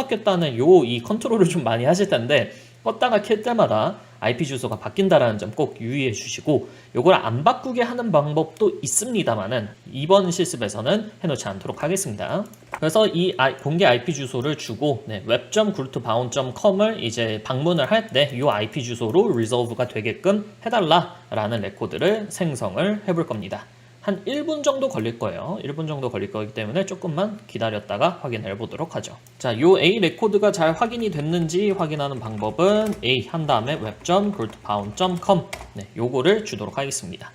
켰다 하는 이 컨트롤을 좀 많이 하실 텐데 껐다가 켤 때마다 IP 주소가 바뀐다라는 점 꼭 유의해 주시고 요걸 안 바꾸게 하는 방법도 있습니다만은 이번 실습에서는 해놓지 않도록 하겠습니다. 그래서 이 공개 IP 주소를 주고 네, web.grootbound.com을 이제 방문을 할 때 이 IP 주소로 resolve가 되게끔 해달라라는 레코드를 생성을 해볼 겁니다. 한 1분 정도 걸릴 거예요. 1분 정도 걸릴 거기 때문에 조금만 기다렸다가 확인해 보도록 하죠. 자, 요 A 레코드가 잘 확인이 됐는지 확인하는 방법은 A 한 다음에 web.grootbound.com 네, 요거를 주도록 하겠습니다.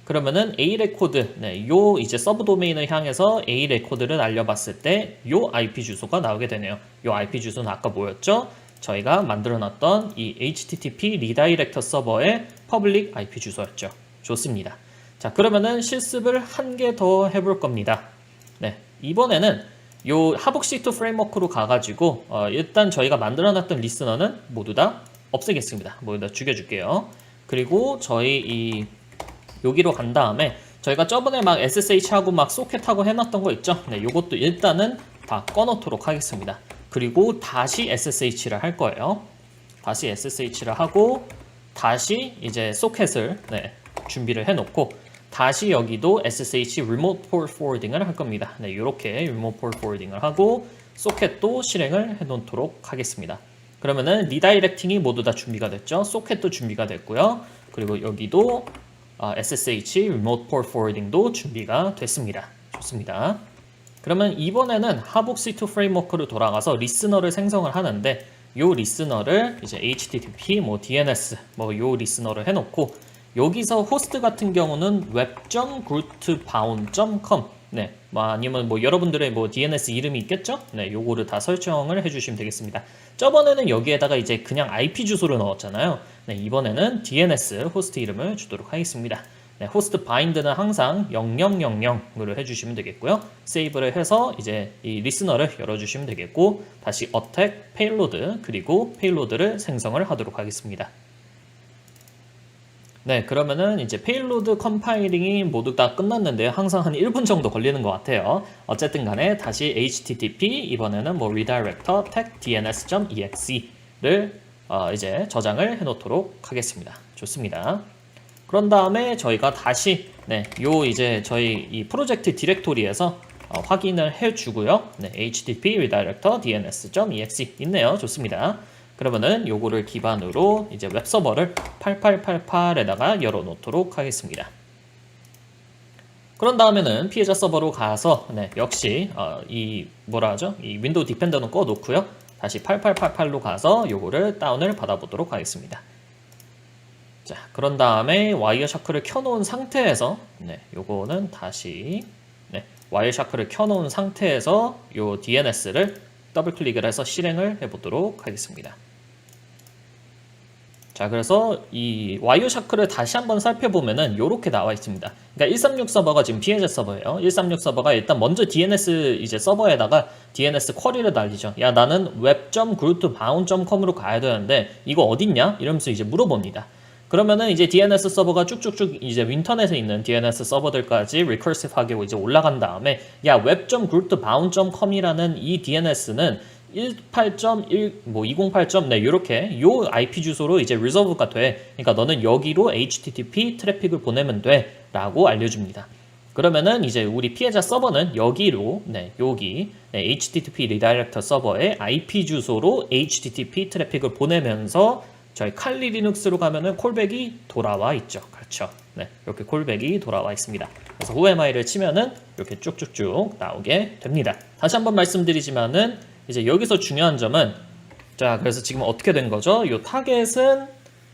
그러면은 A 레코드, 네, 요 이제 서브 도메인을 향해서 A 레코드를 날려봤을 때 요 IP 주소가 나오게 되네요. 요 IP 주소는 아까 뭐였죠? 저희가 만들어놨던 이 HTTP 리다이렉터 서버의 퍼블릭 IP 주소였죠. 좋습니다. 자, 그러면은 실습을 한 개 더 해볼 겁니다. 네, 이번에는 요 하복시2 프레임워크로 가가지고 일단 저희가 만들어놨던 리스너는 모두 다 없애겠습니다. 모두 다 죽여줄게요. 그리고 저희 여기로 간 다음에 저희가 저번에 막 SSH하고 막 소켓하고 해놨던 거 있죠? 네, 요것도 일단은 다 꺼놓도록 하겠습니다. 그리고 다시 SSH를 할 거예요. 다시 SSH를 하고 다시 이제 소켓을 네, 준비를 해놓고 다시 여기도 SSH Remote Port Forwarding을 할 겁니다. 네, 이렇게 Remote Port Forwarding을 하고 소켓도 실행을 해놓도록 하겠습니다. 그러면은 리다이렉팅이 모두 다 준비가 됐죠. 소켓도 준비가 됐고요. 그리고 여기도 SSH Remote Port Forwarding도 준비가 됐습니다. 좋습니다. 그러면 이번에는 하복시2 프레임워크로 돌아가서 리스너를 생성을 하는데 요 리스너를 이제 HTTP, DNS 요 리스너를 해놓고 여기서 호스트 같은 경우는 web.grootbound.com 네, 아니면 여러분들의 DNS 이름이 있겠죠? 네, 요거를 다 설정을 해주시면 되겠습니다. 저번에는 여기에다가 이제 그냥 IP 주소를 넣었잖아요. 네, 이번에는 DNS 호스트 이름을 주도록 하겠습니다. 네, 호스트 바인드는 항상 0000으로 해주시면 되겠고요. 세이브를 해서 이제 이 리스너를 열어주시면 되겠고 다시 attack, payload 그리고 payload를 생성을 하도록 하겠습니다. 네, 그러면은 이제 페일로드 컴파일링이 모두 다 끝났는데요. 항상 한 1분 정도 걸리는 것 같아요. 어쨌든 간에 다시 HTTP, 이번에는 redirector tag dns.exe를 이제 저장을 해 놓도록 하겠습니다. 좋습니다. 그런 다음에 저희가 다시, 이제 저희 이 프로젝트 디렉토리에서 확인을 해 주고요. HTTP redirector dns.exe 있네요. 좋습니다. 그러면은 요거를 기반으로 이제 웹서버를 8888에다가 열어놓도록 하겠습니다. 그런 다음에는 피해자 서버로 가서 역시 이 윈도우 디펜더는 꺼놓고요. 다시 8888로 가서 요거를 다운을 받아보도록 하겠습니다. 자, 그런 다음에 와이어샤크를 켜놓은 상태에서 요거는 다시 와이어샤크를 켜놓은 상태에서 이 DNS를 더블 클릭을 해서 실행을 해보도록 하겠습니다. 자, 그래서 이 와이어샤크를 다시 한번 살펴보면은 이렇게 나와 있습니다. 그러니까 136 서버가 지금 피해자 서버예요. 136 서버가 일단 먼저 DNS 이제 서버에다가 DNS 쿼리를 날리죠. 야, 나는 web.groupbound.com으로 가야 되는데 이거 어딨냐? 이러면서 이제 물어봅니다. 그러면은 이제 DNS 서버가 쭉쭉쭉 이제 윈턴에서 있는 DNS 서버들까지 recursive하게 이제 올라간 다음에 야, web.groupbound.com이라는 이 DNS는 18.1 뭐 208. 네, 요렇게 요 IP 주소로 이제 리저브가 돼. 그러니까 너는 여기로 HTTP 트래픽을 보내면 돼라고 알려줍니다. 그러면은 이제 우리 피해자 서버는 여기로 여기 HTTP 리다이렉터 서버의 IP 주소로 HTTP 트래픽을 보내면서 저희 칼리 리눅스로 가면은 콜백이 돌아와 있죠. 그렇죠. 네, 이렇게 콜백이 돌아와 있습니다. 그래서 whoami를 치면은 이렇게 쭉쭉쭉 나오게 됩니다. 다시 한번 말씀드리지만은 이제 여기서 중요한 점은 자, 그래서 지금 어떻게 된 거죠? 이 타겟은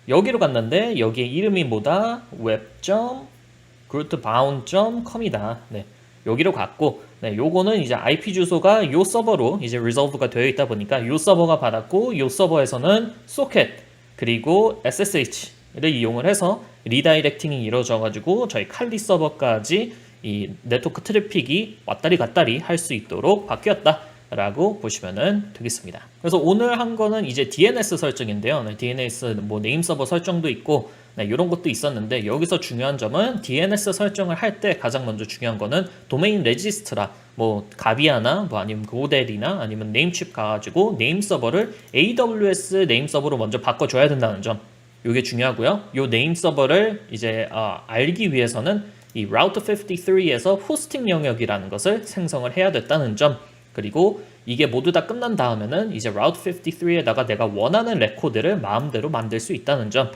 여기로 갔는데 여기에 이름이 뭐다? web.groupbound.com이다. 네, 여기로 갔고, 네, 요거는 이제 IP 주소가 요 서버로 이제 resolve가 되어 있다 보니까 요 서버가 받았고, 요 서버에서는 socket 그리고 SSH를 이용을 해서 리다이렉팅이 이루어져가지고 저희 칼리 서버까지 이 네트워크 트래픽이 왔다리 갔다리 할 수 있도록 바뀌었다. 라고 보시면 되겠습니다. 그래서 오늘 한 거는 이제 DNS 설정인데요. 네, DNS 뭐 네임 서버 설정도 있고 이런 것도 있었는데 여기서 중요한 점은 DNS 설정을 할 때 가장 먼저 중요한 거는 도메인 레지스트라 뭐 가비아나 뭐 아니면 고델이나 아니면 네임칩 가가지고 네임 서버를 AWS 네임 서버로 먼저 바꿔줘야 된다는 점. 이게 중요하고요. 이 네임 서버를 이제 알기 위해서는 이 Route 53에서 호스팅 영역이라는 것을 생성을 해야 됐다는 점. 그리고 이게 모두 다 끝난 다음에는 이제 Route 53에다가 내가 원하는 레코드를 마음대로 만들 수 있다는 점,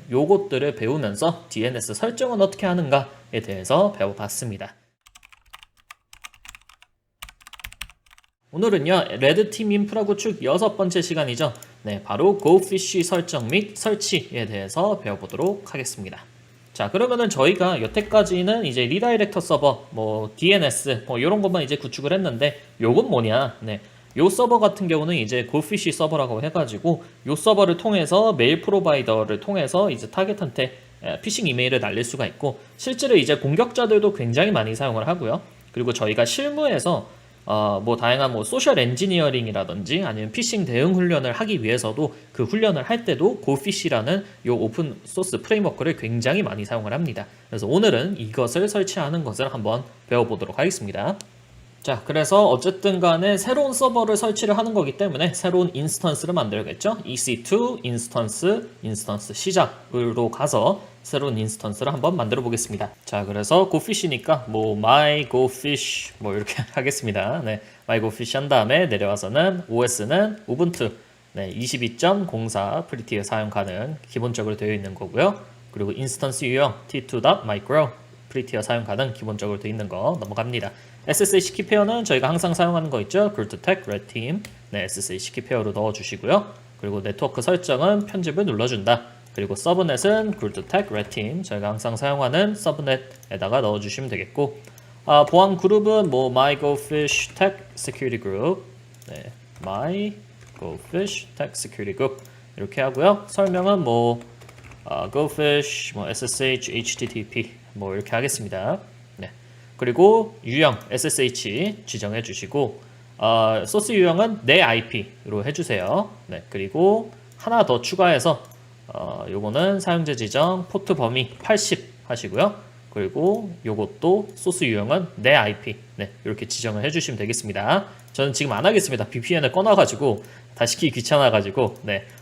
요것들을 배우면서 DNS 설정은 어떻게 하는가에 대해서 배워봤습니다. 오늘은요, 레드팀 인프라 구축 6번째 시간이죠. 네, 바로 GoFish 설정 및 설치에 대해서 배워보도록 하겠습니다. 자, 그러면은 저희가 여태까지는 이제 리다이렉터 서버, 뭐 DNS, 뭐 이런 것만 이제 구축을 했는데, 요건 뭐냐? 네, 요 서버 같은 경우는 이제 GoFish 서버라고 해가지고 요 서버를 통해서 메일 프로바이더를 통해서 이제 타겟한테 피싱 이메일을 날릴 수가 있고, 실제로 이제 공격자들도 굉장히 많이 사용을 하고요. 그리고 저희가 실무에서 뭐 다양한 뭐 소셜 엔지니어링이라든지 아니면 피싱 대응 훈련을 하기 위해서도 그 훈련을 할 때도 GoFish라는 요 오픈 소스 프레임워크를 굉장히 많이 사용을 합니다. 그래서 오늘은 이것을 설치하는 것을 한번 배워보도록 하겠습니다. 자, 그래서 어쨌든 간에 새로운 서버를 설치를 하는 거기 때문에 새로운 인스턴스를 만들겠죠. EC2 인스턴스 시작으로 가서 새로운 인스턴스를 한번 만들어 보겠습니다. 자, 그래서 GoFish니까 뭐 my GoFish 뭐 이렇게 하겠습니다. 네, my GoFish 한 다음에 내려와서는 OS는 우분투 22.04 프리티어 사용 가능 기본적으로 되어 있는 거고요. 그리고 인스턴스 유형 t2.micro 프리티어 사용 가능 기본적으로 되어 있는 거 넘어갑니다. SSH 키페어는 저희가 항상 사용하는 거 있죠. GroupTech, Redteam. 네, SSH 키페어로 넣어주시고요. 그리고 네트워크 설정은 편집을 눌러준다. 그리고 서브넷은 GroupTech, Redteam. 저희가 항상 사용하는 서브넷에다가 넣어주시면 되겠고, 보안 그룹은 뭐 MyGoFish Tech Security Group, 네, MyGoFish Tech Security Group 이렇게 하고요. 설명은 뭐 GoFish, 뭐 SSH, HTTP 뭐 이렇게 하겠습니다. 네. 그리고 유형 SSH 지정해 주시고 소스 유형은 내 IP로 해주세요. 네. 그리고 하나 더 추가해서 요거는 사용자 지정 포트 범위 80 하시고요. 그리고 요것도 소스 유형은 내 IP 이렇게 지정을 해주시면 되겠습니다. 저는 지금 안 하겠습니다. VPN을 꺼놔가지고 다시 키 귀찮아가지고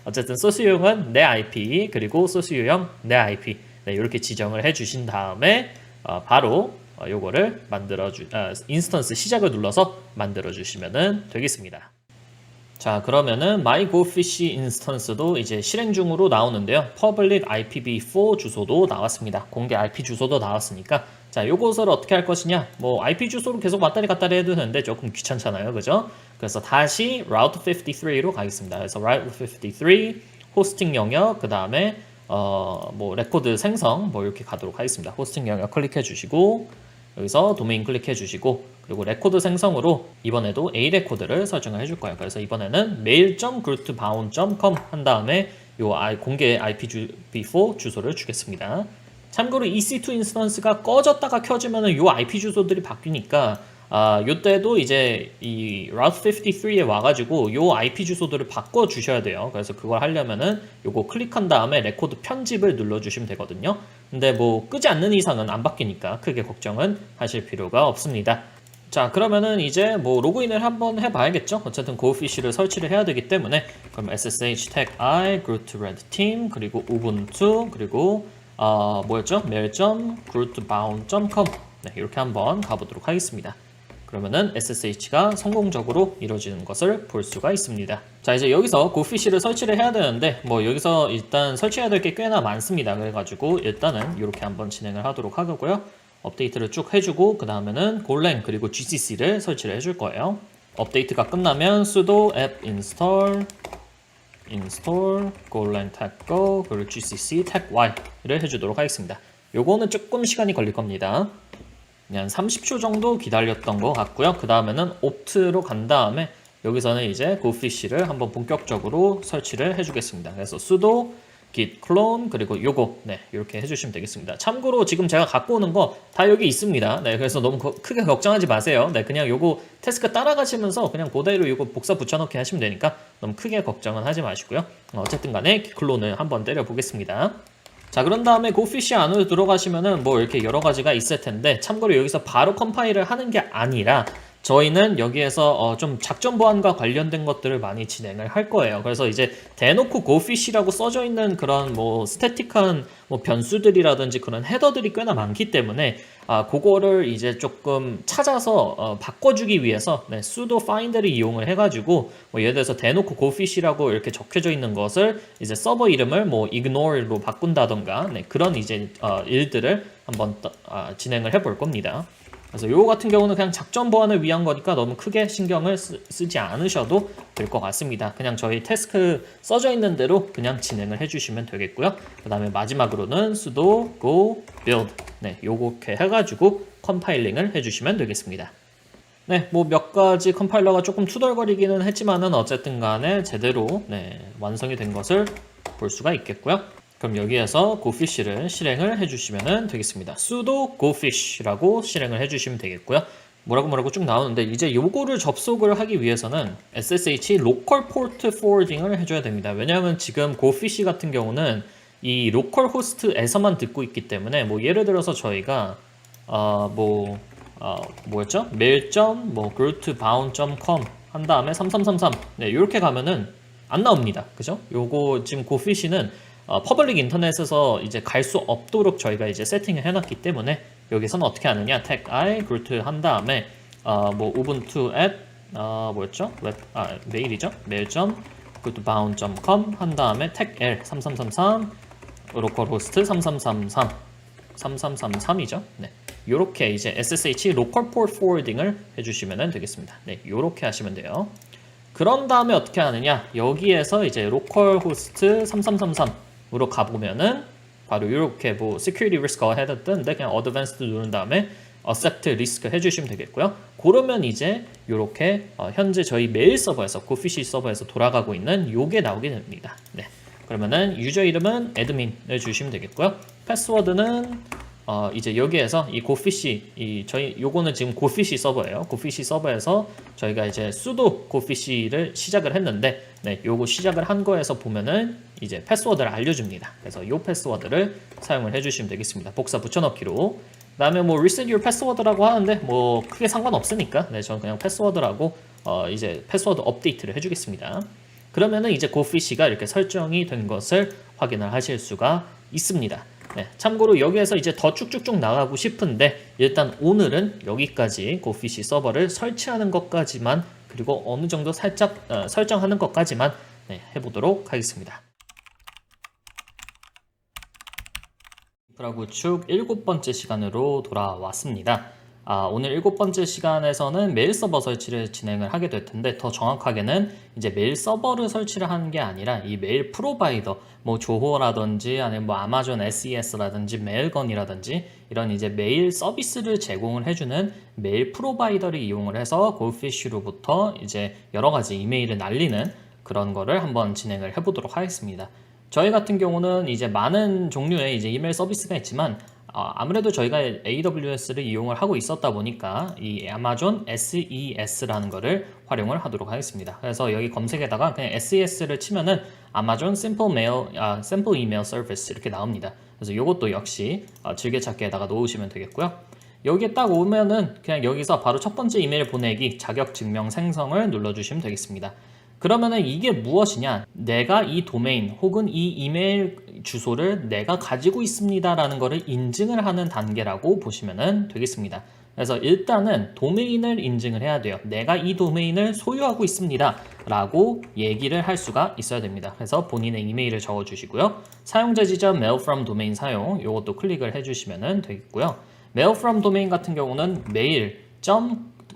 어쨌든 소스 유형은 내 IP 그리고 소스 유형 내 IP 이렇게 지정을 해주신 다음에 바로 요거를 인스턴스 시작을 눌러서 만들어 주시면 되겠습니다. 자, 그러면은 MyGoFish 인스턴스도 이제 실행 중으로 나오는데요. Public IPv4 주소도 나왔습니다. 공개 IP 주소도 나왔으니까 자, 요것을 어떻게 할 것이냐? 뭐 IP 주소로 계속 왔다리 갔다리 해도 되는데 조금 귀찮잖아요. 그죠? 그래서 다시 Route 53로 가겠습니다. 그래서 Route 53 호스팅 영역 그다음에 뭐 레코드 생성 뭐 이렇게 가도록 하겠습니다. 호스팅 영역 클릭해 주시고 여기서 도메인 클릭해 주시고 그리고 레코드 생성으로 이번에도 A 레코드를 설정을 해줄 거예요. 그래서 이번에는 mail.groupbound.com 한 다음에 요 공개 IPv4 주소를 주겠습니다. 참고로 EC2 인스턴스가 꺼졌다가 켜지면은 요 IP 주소들이 바뀌니까 요때도 이제 이 Route 53에 와가지고 요 IP 주소들을 바꿔 주셔야 돼요. 그래서 그걸 하려면은 요거 클릭한 다음에 레코드 편집을 눌러주시면 되거든요. 근데 뭐 끄지 않는 이상은 안 바뀌니까 크게 걱정은 하실 필요가 없습니다. 자, 그러면은 이제 뭐 로그인을 한번 해봐야겠죠. 어쨌든 고피쉬를 설치를 해야 되기 때문에 그럼 ssh tag I root red team 그리고 ubuntu 그리고 뭐였죠? mail.groupbound.com 네, 이렇게 한번 가보도록 하겠습니다. 그러면은 SSH가 성공적으로 이루어지는 것을 볼 수가 있습니다. 자, 이제 여기서 고피쉬를 설치를 해야 되는데 뭐 여기서 일단 설치해야 될 게 꽤나 많습니다. 그래가지고 일단은 이렇게 한번 진행을 하도록 하고요. 업데이트를 쭉 해주고 그 다음에는 golang 그리고 gcc를 설치를 해줄 거예요. 업데이트가 끝나면 sudo apt install golang tag go 그리고 gcc tag y를 해주도록 하겠습니다. 요거는 조금 시간이 걸릴 겁니다. 그냥 30초 정도 기다렸던 것 같고요. 그 다음에는 opt로 간 다음에 여기서는 이제 고피쉬를 한번 본격적으로 설치를 해주겠습니다. 그래서 sudo git clone 그리고 요거 네 이렇게 해주시면 되겠습니다. 참고로 지금 제가 갖고 오는 거 다 여기 있습니다. 네 그래서 너무 크게 걱정하지 마세요. 네 그냥 요거 태스크 따라가시면서 그냥 그대로 요거 복사 붙여넣기 하시면 되니까 너무 크게 걱정은 하지 마시고요. 어쨌든 간에 git clone을 한번 때려 보겠습니다. 자, 그런 다음에 고피쉬 안으로 들어가시면은 뭐 이렇게 여러 가지가 있을 텐데 참고로 여기서 바로 컴파일을 하는 게 아니라 저희는 여기에서 좀 작전 보안과 관련된 것들을 많이 진행을 할 거예요. 그래서 이제 대놓고 고피쉬라고 써져 있는 그런 뭐 스태틱한 뭐 변수들이라든지 그런 헤더들이 꽤나 많기 때문에 그거를 이제 조금 찾아서 바꿔주기 위해서 네, sudo find를 이용을 해가지고 뭐 예를 들어서 대놓고 gophish라고 이렇게 적혀져 있는 것을 이제 서버 이름을 뭐 ignore로 바꾼다던가 네, 그런 이제 일들을 한번 진행을 해볼 겁니다. 그래서 요거 같은 경우는 그냥 작전 보안을 위한 거니까 너무 크게 신경을 쓰지 않으셔도 될 것 같습니다. 그냥 저희 태스크 써져 있는 대로 그냥 진행을 해주시면 되겠고요. 그 다음에 마지막으로는 sudo go build 네, 요렇게 해가지고 컴파일링을 해주시면 되겠습니다. 네, 뭐 몇 가지 컴파일러가 조금 투덜거리기는 했지만은 어쨌든 간에 제대로 네, 완성이 된 것을 볼 수가 있겠고요. 그럼 여기에서 gophish를 실행을 해주시면 되겠습니다. sudo gophish라고 실행을 해주시면 되겠고요. 뭐라고 쭉 나오는데 이제 요거를 접속을 하기 위해서는 SSH local port forwarding을 해줘야 됩니다. 왜냐하면 지금 gofish 같은 경우는 이 로컬 호스트에서만 듣고 있기 때문에 뭐 예를 들어서 저희가 뭐였죠? mail.groupbound.com 한 다음에 3333 네, 이렇게 가면은 안 나옵니다. 그죠? 요거 지금 고피쉬는 퍼블릭 인터넷에서 이제 갈 수 없도록 저희가 이제 세팅을 해놨기 때문에 여기서는 어떻게 하느냐 tag I root 한 다음에 뭐 ubuntu at 뭐였죠? 메일이죠? mail.groupbound.com 한 다음에 tag L 3333 로컬호스트 3333이죠? 네. 요렇게 이제 SSH local port forwarding을 해주시면 되겠습니다. 네, 요렇게 하시면 돼요. 그런 다음에 어떻게 하느냐? 여기에서 이제 로컬호스트 3333으로 가보면은 바로 이렇게 뭐 security risk가 head 뜨는데 그냥 advanced 누른 다음에 accept risk 해주시면 되겠고요. 그러면 이제 이렇게 현재 저희 메일 서버에서 고피쉬 서버에서 돌아가고 있는 요게 나오게 됩니다. 네. 그러면은 유저 이름은 admin을 주시면 되겠고요. 패스워드는 이제 여기에서 이 고피쉬 요거는 지금 고피쉬 서버예요. 고피쉬 서버에서 저희가 이제 sudo 고피쉬를 시작을 했는데 네, 요거 시작을 한 거에서 보면은 이제 패스워드를 알려줍니다. 그래서 요 패스워드를 사용을 해주시면 되겠습니다. 복사 붙여넣기로. 그다음에 뭐 reset your password라고 하는데 뭐 크게 상관없으니까 네, 저는 그냥 패스워드라고 이제 패스워드 업데이트를 해주겠습니다. 그러면은 이제 고피쉬가 이렇게 설정이 된 것을 확인을 하실 수가 있습니다. 네, 참고로 여기에서 이제 더 쭉쭉쭉 나가고 싶은데 일단 오늘은 여기까지 고피쉬 서버를 설치하는 것까지만 그리고 어느 정도 살짝 설정하는 것까지만 네, 해보도록 하겠습니다. 인프라 구축 7번째 시간으로 돌아왔습니다. 오늘 7번째 시간에서는 메일 서버 설치를 진행을 하게 될 텐데, 더 정확하게는 이제 메일 서버를 설치를 하는 게 아니라 이 메일 프로바이더, 뭐 조호라든지 아니면 뭐 아마존 SES라든지 메일건이라든지 이런 이제 메일 서비스를 제공을 해주는 메일 프로바이더를 이용을 해서 골피쉬로부터 이제 여러 가지 이메일을 날리는 그런 거를 한번 진행을 해보도록 하겠습니다. 저희 같은 경우는 이제 많은 종류의 이제 이메일 서비스가 있지만 아무래도 저희가 AWS를 이용을 하고 있었다 보니까 이 아마존 SES라는 거를 활용을 하도록 하겠습니다. 그래서 여기 검색에다가 그냥 SES를 치면은 아마존 Simple Email Service 이렇게 나옵니다. 그래서 이것도 역시 즐겨찾기에다가 놓으시면 되겠고요. 여기에 딱 오면은 그냥 여기서 바로 첫 번째 이메일 보내기 자격 증명 생성을 눌러주시면 되겠습니다. 그러면은 이게 무엇이냐? 내가 이 도메인 혹은 이 이메일 주소를 내가 가지고 있습니다라는 거를 인증을 하는 단계라고 보시면 되겠습니다. 그래서 일단은 도메인을 인증을 해야 돼요. 내가 이 도메인을 소유하고 있습니다 라고 얘기를 할 수가 있어야 됩니다. 그래서 본인의 이메일을 적어주시고요. 사용자 지정 mail from domain 사용 이것도 클릭을 해주시면 되겠고요. mail from domain 같은 경우는 메일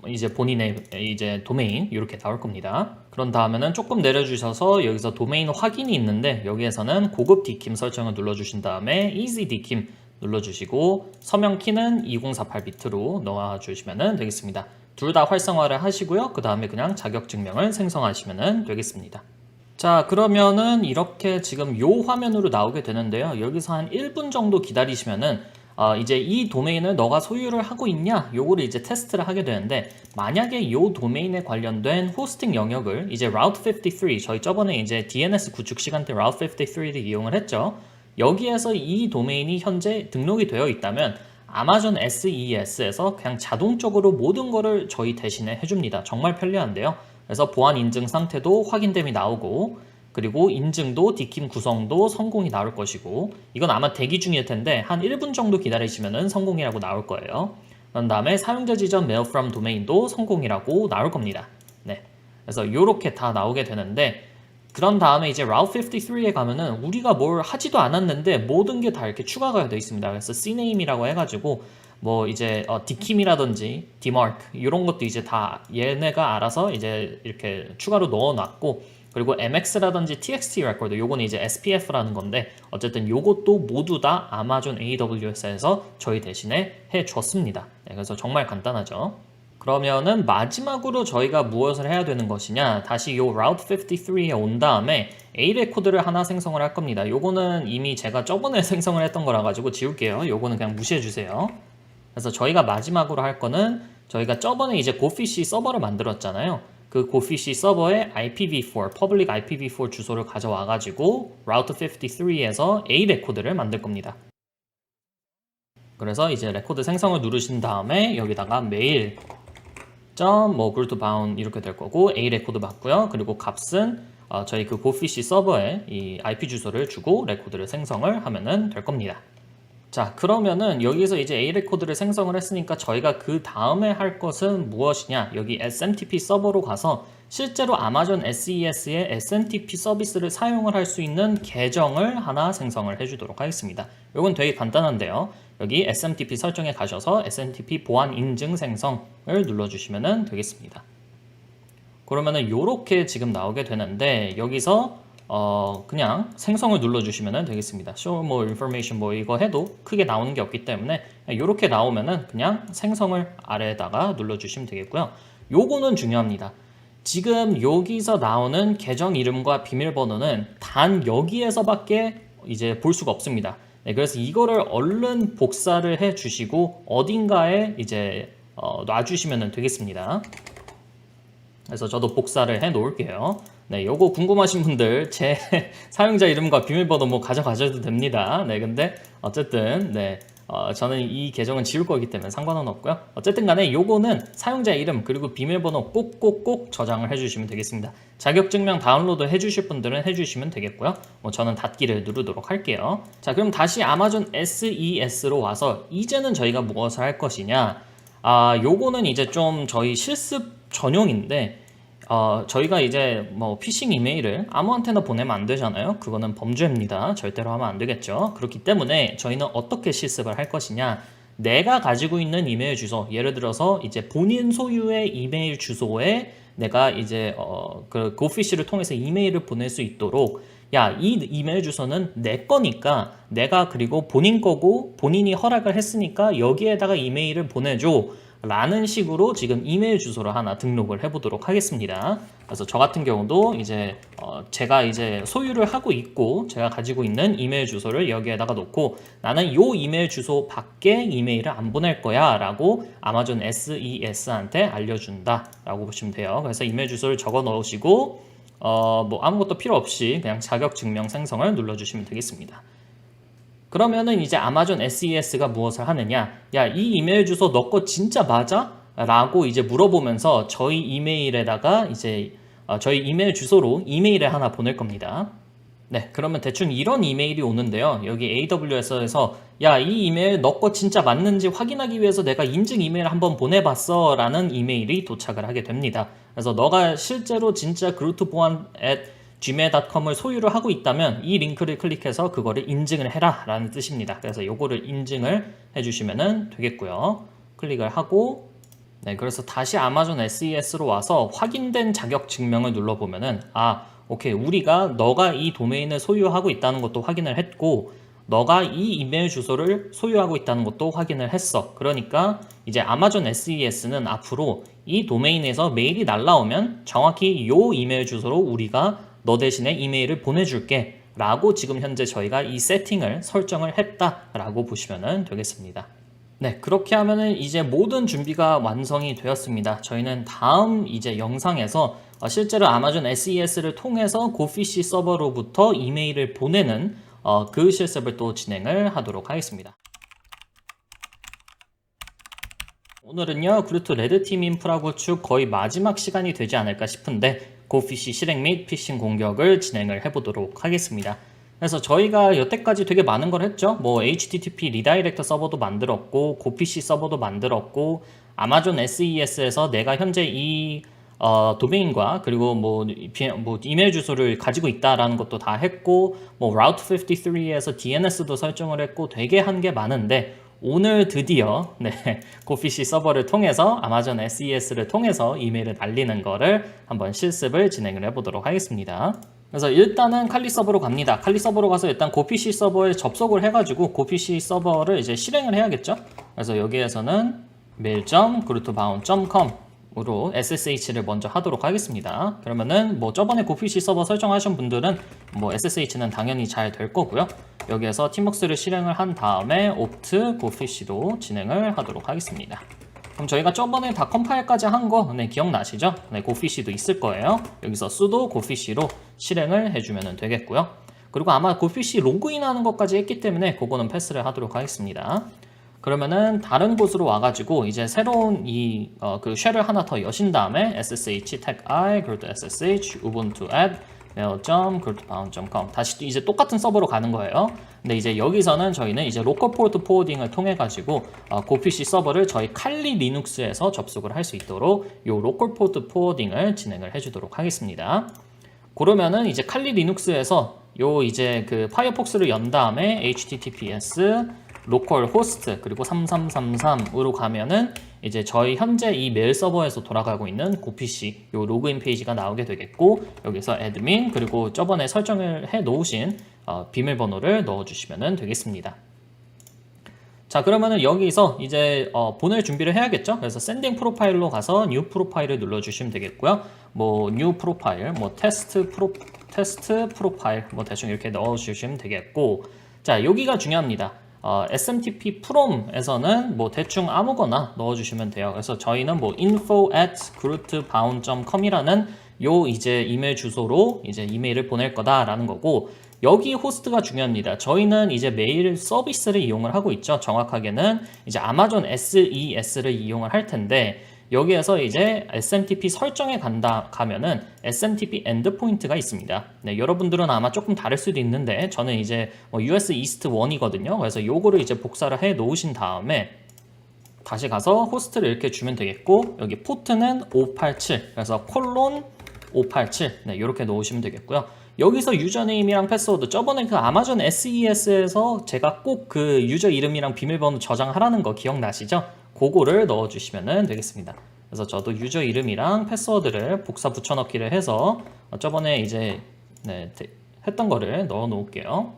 이제 본인의 이제 도메인 이렇게 나올 겁니다. 그런 다음에는 조금 내려주셔서 여기서 도메인 확인이 있는데 여기에서는 고급 DKIM 설정을 눌러주신 다음에 Easy DKIM 눌러주시고 서명 키는 2048비트로 넣어주시면 되겠습니다. 둘 다 활성화를 하시고요. 그 다음에 그냥 자격증명을 생성하시면 되겠습니다. 자, 그러면은 이렇게 지금 요 화면으로 나오게 되는데요. 여기서 한 1분 정도 기다리시면은 이제 이 도메인을 너가 소유를 하고 있냐? 요거를 이제 테스트를 하게 되는데 만약에 요 도메인에 관련된 호스팅 영역을 이제 Route 53 저희 저번에 이제 DNS 구축 시간 때 Route 53를 이용을 했죠. 여기에서 이 도메인이 현재 등록이 되어 있다면 아마존 SES에서 그냥 자동적으로 모든 거를 저희 대신에 해줍니다. 정말 편리한데요. 그래서 보안 인증 상태도 확인됨이 나오고 그리고 인증도 DKIM 구성도 성공이 나올 것이고 이건 아마 대기 중일 텐데 한 1분 정도 기다리시면 성공이라고 나올 거예요. 그런 다음에 사용자 지정 mail from domain도 성공이라고 나올 겁니다. 네, 그래서 이렇게 다 나오게 되는데 그런 다음에 이제 Route 53에 가면은 우리가 뭘 하지도 않았는데 모든 게 다 이렇게 추가가 되어 있습니다. 그래서 CNAME이라고 해가지고 뭐 이제 DKIM이라든지 DMARC 이런 것도 이제 다 얘네가 알아서 이제 이렇게 추가로 넣어놨고 그리고 MX라든지 TXT 레코드 요거는 이제 SPF라는 건데 어쨌든 요것도 모두 다 아마존 AWS에서 저희 대신에 해줬습니다. 네, 그래서 정말 간단하죠. 그러면은 마지막으로 저희가 무엇을 해야 되는 것이냐 다시 요 Route 53에 온 다음에 A 레코드를 하나 생성을 할 겁니다. 요거는 이미 제가 저번에 생성을 했던 거라 가지고 지울게요. 요거는 그냥 무시해 주세요. 그래서 저희가 마지막으로 할 거는 저희가 저번에 이제 고피쉬 서버를 만들었잖아요. 그 고피쉬 서버에 IPv4, Public IPv4 주소를 가져와 가지고 Route 53에서 A 레코드를 만들 겁니다. 그래서 이제 레코드 생성을 누르신 다음에 여기다가 메일 groot bound 이렇게 될 거고 A 레코드 맞고요. 그리고 값은 저희 그 고피쉬 서버에 이 IP 주소를 주고 레코드를 생성을 하면은 될 겁니다. 자, 그러면은 여기서 이제 A 레코드를 생성을 했으니까 저희가 그 다음에 할 것은 무엇이냐? 여기 SMTP 서버로 가서 실제로 아마존 SES의 SMTP 서비스를 사용을 할 수 있는 계정을 하나 생성을 해주도록 하겠습니다. 이건 되게 간단한데요. 여기 SMTP 설정에 가셔서 SMTP 보안 인증 생성을 눌러주시면 되겠습니다. 그러면은 이렇게 지금 나오게 되는데 여기서 그냥 생성을 눌러주시면 되겠습니다. Show more information 뭐 이거 해도 크게 나오는 게 없기 때문에 이렇게 나오면은 그냥 생성을 아래에다가 눌러주시면 되겠고요. 요거는 중요합니다. 지금 여기서 나오는 계정 이름과 비밀번호는 단 여기에서밖에 이제 볼 수가 없습니다. 네, 그래서 이거를 얼른 복사를 해 주시고 어딘가에 이제 놔주시면 되겠습니다. 그래서 저도 복사를 해 놓을게요. 네, 요거 궁금하신 분들 제 사용자 이름과 비밀번호 뭐 가져가셔도 됩니다. 네, 근데 어쨌든 네, 저는 이 계정은 지울 거기 때문에 상관은 없고요. 어쨌든 간에 요거는 사용자 이름 그리고 비밀번호 꼭꼭꼭 저장을 해주시면 되겠습니다. 자격증명 다운로드 해주실 분들은 해주시면 되겠고요. 뭐 저는 닫기를 누르도록 할게요. 자, 그럼 다시 아마존 SES로 와서 이제는 저희가 무엇을 할 것이냐? 요거는 이제 좀 저희 실습 전용인데 저희가 이제 뭐 피싱 이메일을 아무한테나 보내면 안 되잖아요. 그거는 범죄입니다. 절대로 하면 안 되겠죠. 그렇기 때문에 저희는 어떻게 실습을 할 것이냐. 내가 가지고 있는 이메일 주소, 예를 들어서 이제 본인 소유의 이메일 주소에 내가 이제 그 고피쉬를 통해서 이메일을 보낼 수 있도록 야, 이 이메일 주소는 내 거니까 내가 그리고 본인 거고 본인이 허락을 했으니까 여기에다가 이메일을 보내줘 라는 식으로 지금 이메일 주소를 하나 등록을 해보도록 하겠습니다. 그래서 저 같은 경우도 이제 제가 이제 소유를 하고 있고 제가 가지고 있는 이메일 주소를 여기에다가 놓고 나는 요 이메일 주소 밖에 이메일을 안 보낼 거야 라고 아마존 SES한테 알려준다 라고 보시면 돼요. 그래서 이메일 주소를 적어 넣으시고 뭐 아무것도 필요 없이 그냥 자격 증명 생성을 눌러주시면 되겠습니다. 그러면은 이제 아마존 SES가 무엇을 하느냐? 야, 이 이메일 주소 너 거 진짜 맞아? 라고 이제 물어보면서 저희 이메일에다가 이제 저희 이메일 주소로 이메일을 하나 보낼 겁니다. 네, 그러면 대충 이런 이메일이 오는데요. 여기 AWS에서 야, 이 이메일 너 거 진짜 맞는지 확인하기 위해서 내가 인증 이메일 한번 보내봤어 라는 이메일이 도착을 하게 됩니다. 그래서 너가 실제로 진짜 groot보안@gmail.com을 소유를 하고 있다면 이 링크를 클릭해서 그거를 인증을 해라 라는 뜻입니다. 그래서 요거를 인증을 해주시면 되겠고요. 클릭을 하고 네, 그래서 다시 아마존 SES로 와서 확인된 자격 증명을 눌러보면은 오케이, 우리가 너가 이 도메인을 소유하고 있다는 것도 확인을 했고 너가 이 이메일 주소를 소유하고 있다는 것도 확인을 했어. 그러니까 이제 아마존 SES는 앞으로 이 도메인에서 메일이 날라오면 정확히 요 이메일 주소로 우리가 너 대신에 이메일을 보내줄게 라고 지금 현재 저희가 이 세팅을 설정을 했다 라고 보시면 되겠습니다. 네, 그렇게 하면은 이제 모든 준비가 완성이 되었습니다. 저희는 다음 이제 영상에서 실제로 아마존 SES를 통해서 고피쉬 서버로부터 이메일을 보내는 그 실습을 또 진행을 하도록 하겠습니다. 오늘은요, 그루트 레드팀 인프라 구축 거의 마지막 시간이 되지 않을까 싶은데 고피쉬 실행 및 피싱 공격을 진행을 해보도록 하겠습니다. 그래서 저희가 여태까지 되게 많은 걸 했죠. 뭐 HTTP 리다이렉터 서버도 만들었고 고피쉬 서버도 만들었고 아마존 SES에서 내가 현재 이 도메인과 그리고 뭐 이메일 주소를 가지고 있다라는 것도 다 했고 뭐 Route 53에서 DNS도 설정을 했고 되게 한 게 많은데 오늘 드디어 고피쉬 서버를 통해서 아마존 SES를 통해서 이메일을 날리는 거를 한번 실습을 진행을 해보도록 하겠습니다. 그래서 일단은 칼리 서버로 갑니다. 칼리 서버로 가서 일단 고피쉬 서버에 접속을 해가지고 고피쉬 서버를 이제 실행을 해야겠죠. 그래서 여기에서는 mail.grootbound.com으로 SSH를 먼저 하도록 하겠습니다. 그러면은 뭐 저번에 고피쉬 서버 설정하신 분들은 뭐 SSH는 당연히 잘 될 거고요. 여기에서 팀웍스를 실행을 한 다음에 opt 고피쉬로 진행을 하도록 하겠습니다. 그럼 저희가 저번에 다 컴파일까지 한 거 기억나시죠? 고피쉬도 있을 거예요. 여기서 sudo 고피쉬로 실행을 해주면 되겠고요. 그리고 아마 고피쉬 로그인하는 것까지 했기 때문에 그거는 패스를 하도록 하겠습니다. 그러면은 다른 곳으로 와가지고 이제 새로운 그 쉘을 하나 더 여신 다음에 ssh tag I ssh ubuntu add mail.grootbound.com 다시 이제 똑같은 서버로 가는 거예요. 근데 이제 여기서는 저희는 이제 로컬 포트 포워딩을 통해 가지고 고피쉬 서버를 저희 칼리 리눅스에서 접속을 할 수 있도록 요 로컬 포트 포워딩을 진행을 해주도록 하겠습니다. 그러면은 이제 칼리 리눅스에서 요 이제 그 파이어폭스를 연 다음에 https 로컬 호스트 그리고 3333으로 가면은 이제 저희 현재 이 메일 서버에서 돌아가고 있는 고피쉬 요 로그인 페이지가 나오게 되겠고 여기서 admin 그리고 저번에 설정을 해 놓으신 비밀번호를 넣어 주시면 되겠습니다. 자, 그러면은 여기서 이제 보낼 준비를 해야겠죠. 그래서 샌딩 프로파일로 가서 뉴 프로파일을 눌러 주시면 되겠고요. 뭐 뉴 프로파일, 뭐 테스트 프로파일 뭐 대충 이렇게 넣어 주시면 되겠고 자, 여기가 중요합니다. SMTP from에서는 뭐 대충 아무거나 넣어주시면 돼요. 그래서 저희는 뭐 info@grootbound.com이라는 요 이제 이메일 주소로 이제 이메일을 보낼 거다라는 거고 여기 호스트가 중요합니다. 저희는 이제 메일 서비스를 이용을 하고 있죠. 정확하게는 이제 아마존 SES를 이용을 할 텐데 여기에서 이제 SMTP 설정에 가면은 SMTP 엔드포인트가 있습니다. 네, 여러분들은 아마 조금 다를 수도 있는데 저는 이제 US East 1이거든요. 그래서 요거를 이제 복사를 해 놓으신 다음에 다시 가서 호스트를 이렇게 주면 되겠고 여기 포트는 587 그래서 콜론 587 네, 이렇게 놓으시면 되겠고요. 여기서 유저네임이랑 패스워드 저번에 그 아마존 SES에서 제가 꼭 그 유저 이름이랑 비밀번호 저장하라는 거 기억나시죠? 그거를 넣어주시면 되겠습니다. 그래서 저도 유저 이름이랑 패스워드를 복사 붙여넣기를 해서 저번에 이제 했던 거를 넣어 놓을게요.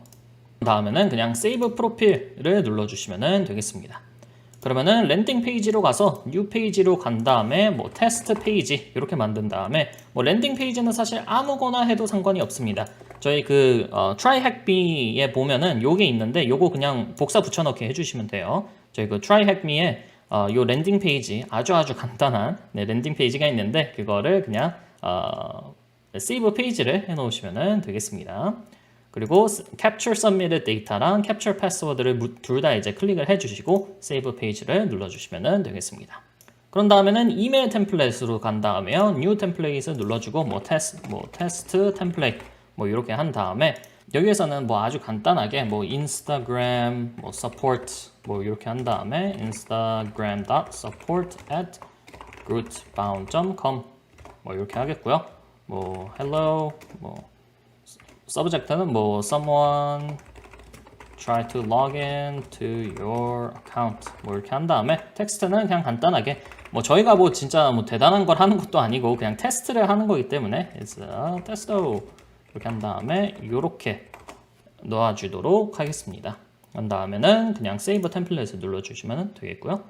다음에는 그냥 세이브 프로필을 눌러주시면 되겠습니다. 그러면은 랜딩 페이지로 가서 뉴 페이지로 간 다음에 뭐 테스트 페이지 이렇게 만든 다음에 뭐 랜딩 페이지는 사실 아무거나 해도 상관이 없습니다. 저희 그 try hack me에 보면은 요게 있는데 요거 그냥 복사 붙여넣기 해주시면 돼요. 저희 그 try hack me에 요 랜딩 페이지 아주 간단한 랜딩 페이지가 있는데 그거를 그냥 세이브 페이지를 해 놓으시면 되겠습니다. 그리고 capture submitted data랑 capture password를 둘 다 이제 클릭을 해주시고 save 페이지를 눌러주시면 되겠습니다. 그런 다음에는 이메일 템플릿으로 간 다음에요. new template을 눌러주고 뭐 test template 뭐 이렇게 한 다음에 여기에서는 뭐 아주 간단하게 뭐 instagram 뭐 support 뭐 이렇게 한 다음에 instagram.support@grootbound.com 뭐 이렇게 하겠고요. 뭐 hello 뭐 subject는 뭐 someone try to log in to your account 뭐 이렇게 한 다음에 텍스트는 그냥 간단하게 뭐 저희가 뭐 진짜 뭐 대단한 걸 하는 것도 아니고 그냥 테스트를 하는 거기 때문에 it's a test 이렇게 한 다음에 이렇게 놓아주도록 하겠습니다. 그런 다음에는 그냥 save 템플릿을 눌러주시면 되겠고요.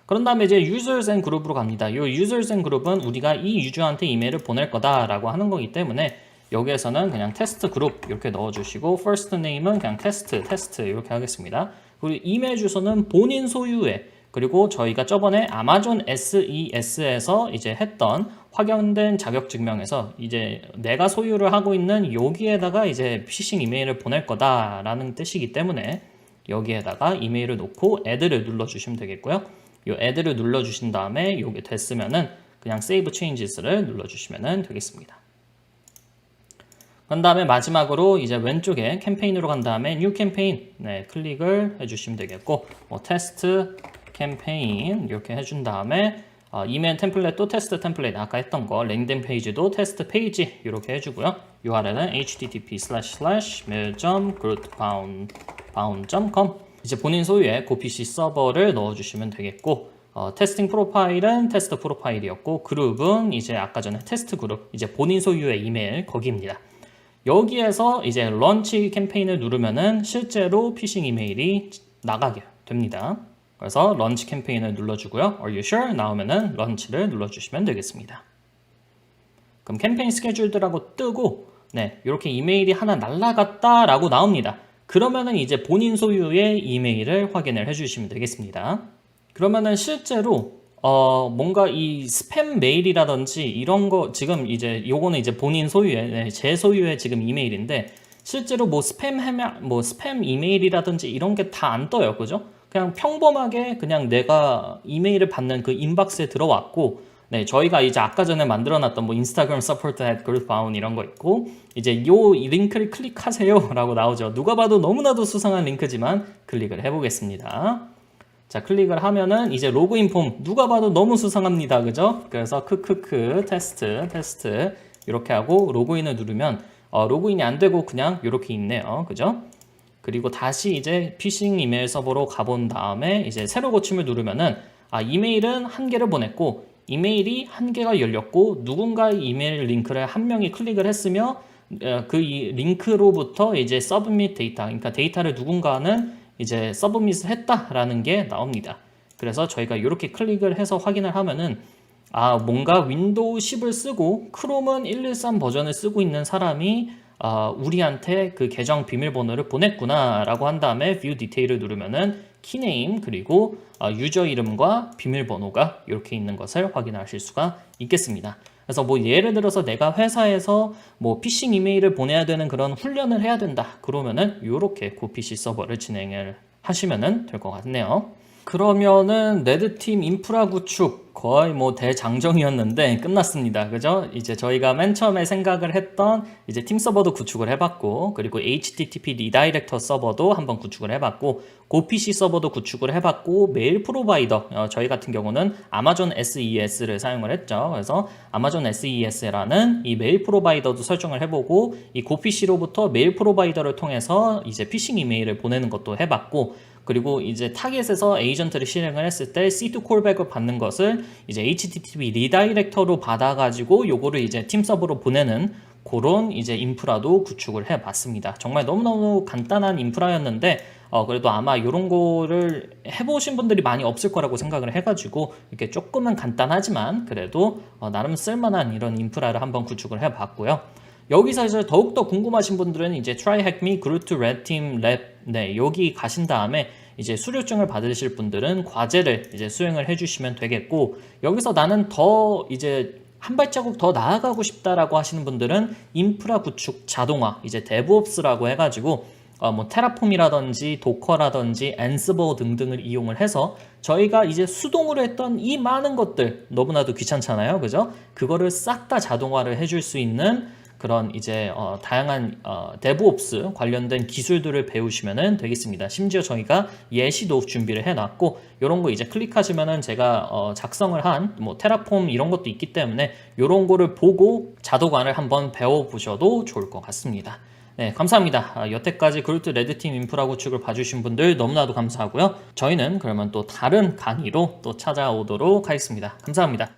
그런 다음에 이제 users and group으로 갑니다. 이 users and group은 우리가 이 유저한테 이메일을 보낼 거다라고 하는 거기 때문에 여기에서는 그냥 테스트 그룹 이렇게 넣어주시고 first name은 그냥 테스트 이렇게 하겠습니다. 그리고 이메일 주소는 본인 소유의 그리고 저희가 저번에 아마존 SES에서 이제 했던 확인된 자격증명에서 이제 내가 소유를 하고 있는 여기에다가 이제 피싱 이메일을 보낼 거다라는 뜻이기 때문에 여기에다가 이메일을 놓고 add를 눌러주시면 되겠고요. 이 add를 눌러주신 다음에 이게 됐으면은 그냥 save changes를 눌러주시면 되겠습니다. 그 다음에 마지막으로 이제 왼쪽에 캠페인으로 간 다음에 new 캠페인 클릭을 해주시면 되겠고 뭐 테스트 캠페인 이렇게 해준 다음에 이메일 템플릿도 테스트 템플릿 아까 했던 거 랜딩 페이지도 테스트 페이지 이렇게 해주고요. URL은 http://mail.grootbound.com 이제 본인 소유의 고PC 서버를 넣어주시면 되겠고 테스팅 프로파일은 테스트 프로파일이었고 그룹은 이제 아까 전에 테스트 그룹 이제 본인 소유의 이메일 거기입니다. 여기에서 이제 런치 캠페인을 누르면은 실제로 피싱 이메일이 나가게 됩니다. 그래서 런치 캠페인을 눌러주고요. Are you sure? 나오면은 런치를 눌러주시면 되겠습니다. 그럼 캠페인 스케줄드라고 뜨고 이렇게 이메일이 하나 날라갔다라고 나옵니다. 그러면은 이제 본인 소유의 이메일을 확인을 해주시면 되겠습니다. 그러면은 실제로 뭔가 이 스팸 메일이라든지 이런 거 지금 이제 요거는 이제 본인 소유의 제 소유의 지금 이메일인데 실제로 뭐 스팸 이메일이라든지 이런 게 다 안 떠요. 그죠? 그냥 평범하게 그냥 내가 이메일을 받는 그 인박스에 들어왔고 저희가 이제 아까 전에 만들어놨던 뭐 인스타그램 support at grootbound 이런 거 있고 이제 요 링크를 클릭하세요 라고 나오죠. 누가 봐도 너무나도 수상한 링크지만 클릭을 해보겠습니다. 자, 클릭을 하면은 이제 로그인 폼 누가 봐도 너무 수상합니다. 그죠? 그래서 크크크 테스트 이렇게 하고 로그인을 누르면 로그인이 안 되고 그냥 이렇게 있네요. 그죠? 그리고 다시 이제 피싱 이메일 서버로 가본 다음에 이제 새로 고침을 누르면은 이메일은 한 개를 보냈고 이메일이 한 개가 열렸고 누군가의 이메일 링크를 한 명이 클릭을 했으며 그 링크로부터 이제 서브밋 데이터 그러니까 데이터를 누군가는 이제 서브밋을 했다라는 게 나옵니다. 그래서 저희가 이렇게 클릭을 해서 확인을 하면은 뭔가 윈도우 10을 쓰고 크롬은 113 버전을 쓰고 있는 사람이 우리한테 그 계정 비밀번호를 보냈구나 라고 한 다음에 view detail을 누르면은 키네임 그리고 유저 이름과 비밀번호가 이렇게 있는 것을 확인하실 수가 있겠습니다. 그래서 뭐 예를 들어서 내가 회사에서 뭐 피싱 이메일을 보내야 되는 그런 훈련을 해야 된다 그러면은 이렇게 고PC 서버를 진행을 하시면은 될 것 같네요. 그러면은 레드팀 인프라 구축 거의 뭐 대장정이었는데 끝났습니다. 그죠? 이제 저희가 맨 처음에 생각을 했던 이제 팀 서버도 구축을 해봤고, 그리고 HTTP 리다이렉터 서버도 한번 구축을 해봤고, 고PC 서버도 구축을 해봤고, 메일 프로바이더, 저희 같은 경우는 아마존 SES를 사용을 했죠. 그래서 아마존 SES라는 이 메일 프로바이더도 설정을 해보고, 이 고PC로부터 메일 프로바이더를 통해서 이제 피싱 이메일을 보내는 것도 해봤고, 그리고 이제 타겟에서 에이전트를 실행을 했을 때 C2 콜백을 받는 것을 이제 HTTP 리다이렉터로 받아가지고 요거를 이제 팀 서버로 보내는 그런 이제 인프라도 구축을 해봤습니다. 정말 너무너무 간단한 인프라였는데 그래도 아마 이런 거를 해보신 분들이 많이 없을 거라고 생각을 해가지고 이렇게 조금은 간단하지만 그래도 나름 쓸만한 이런 인프라를 한번 구축을 해봤고요. 여기서 이제 더욱더 궁금하신 분들은 이제 Try Hack Me, Groot to Red Team Lab, 네, 여기 가신 다음에 이제 수료증을 받으실 분들은 과제를 이제 수행을 해주시면 되겠고, 여기서 나는 더 이제 한 발자국 더 나아가고 싶다라고 하시는 분들은 인프라 구축 자동화, 이제 DevOps라고 해가지고 뭐 테라폼이라든지 도커라든지 앤스버 등등을 이용을 해서 저희가 이제 수동으로 했던 이 많은 것들 너무나도 귀찮잖아요, 그죠? 그거를 싹 다 자동화를 해줄 수 있는 그런 이제 다양한 데브옵스 관련된 기술들을 배우시면 되겠습니다. 심지어 저희가 예시도 준비를 해놨고, 이런 거 이제 클릭하시면은 제가 작성을 한 뭐 테라폼 이런 것도 있기 때문에 이런 거를 보고 자동화를 한번 배워보셔도 좋을 것 같습니다. 네, 감사합니다. 여태까지 그루트 레드팀 인프라 구축을 봐주신 분들 너무나도 감사하고요. 저희는 그러면 또 다른 강의로 또 찾아오도록 하겠습니다. 감사합니다.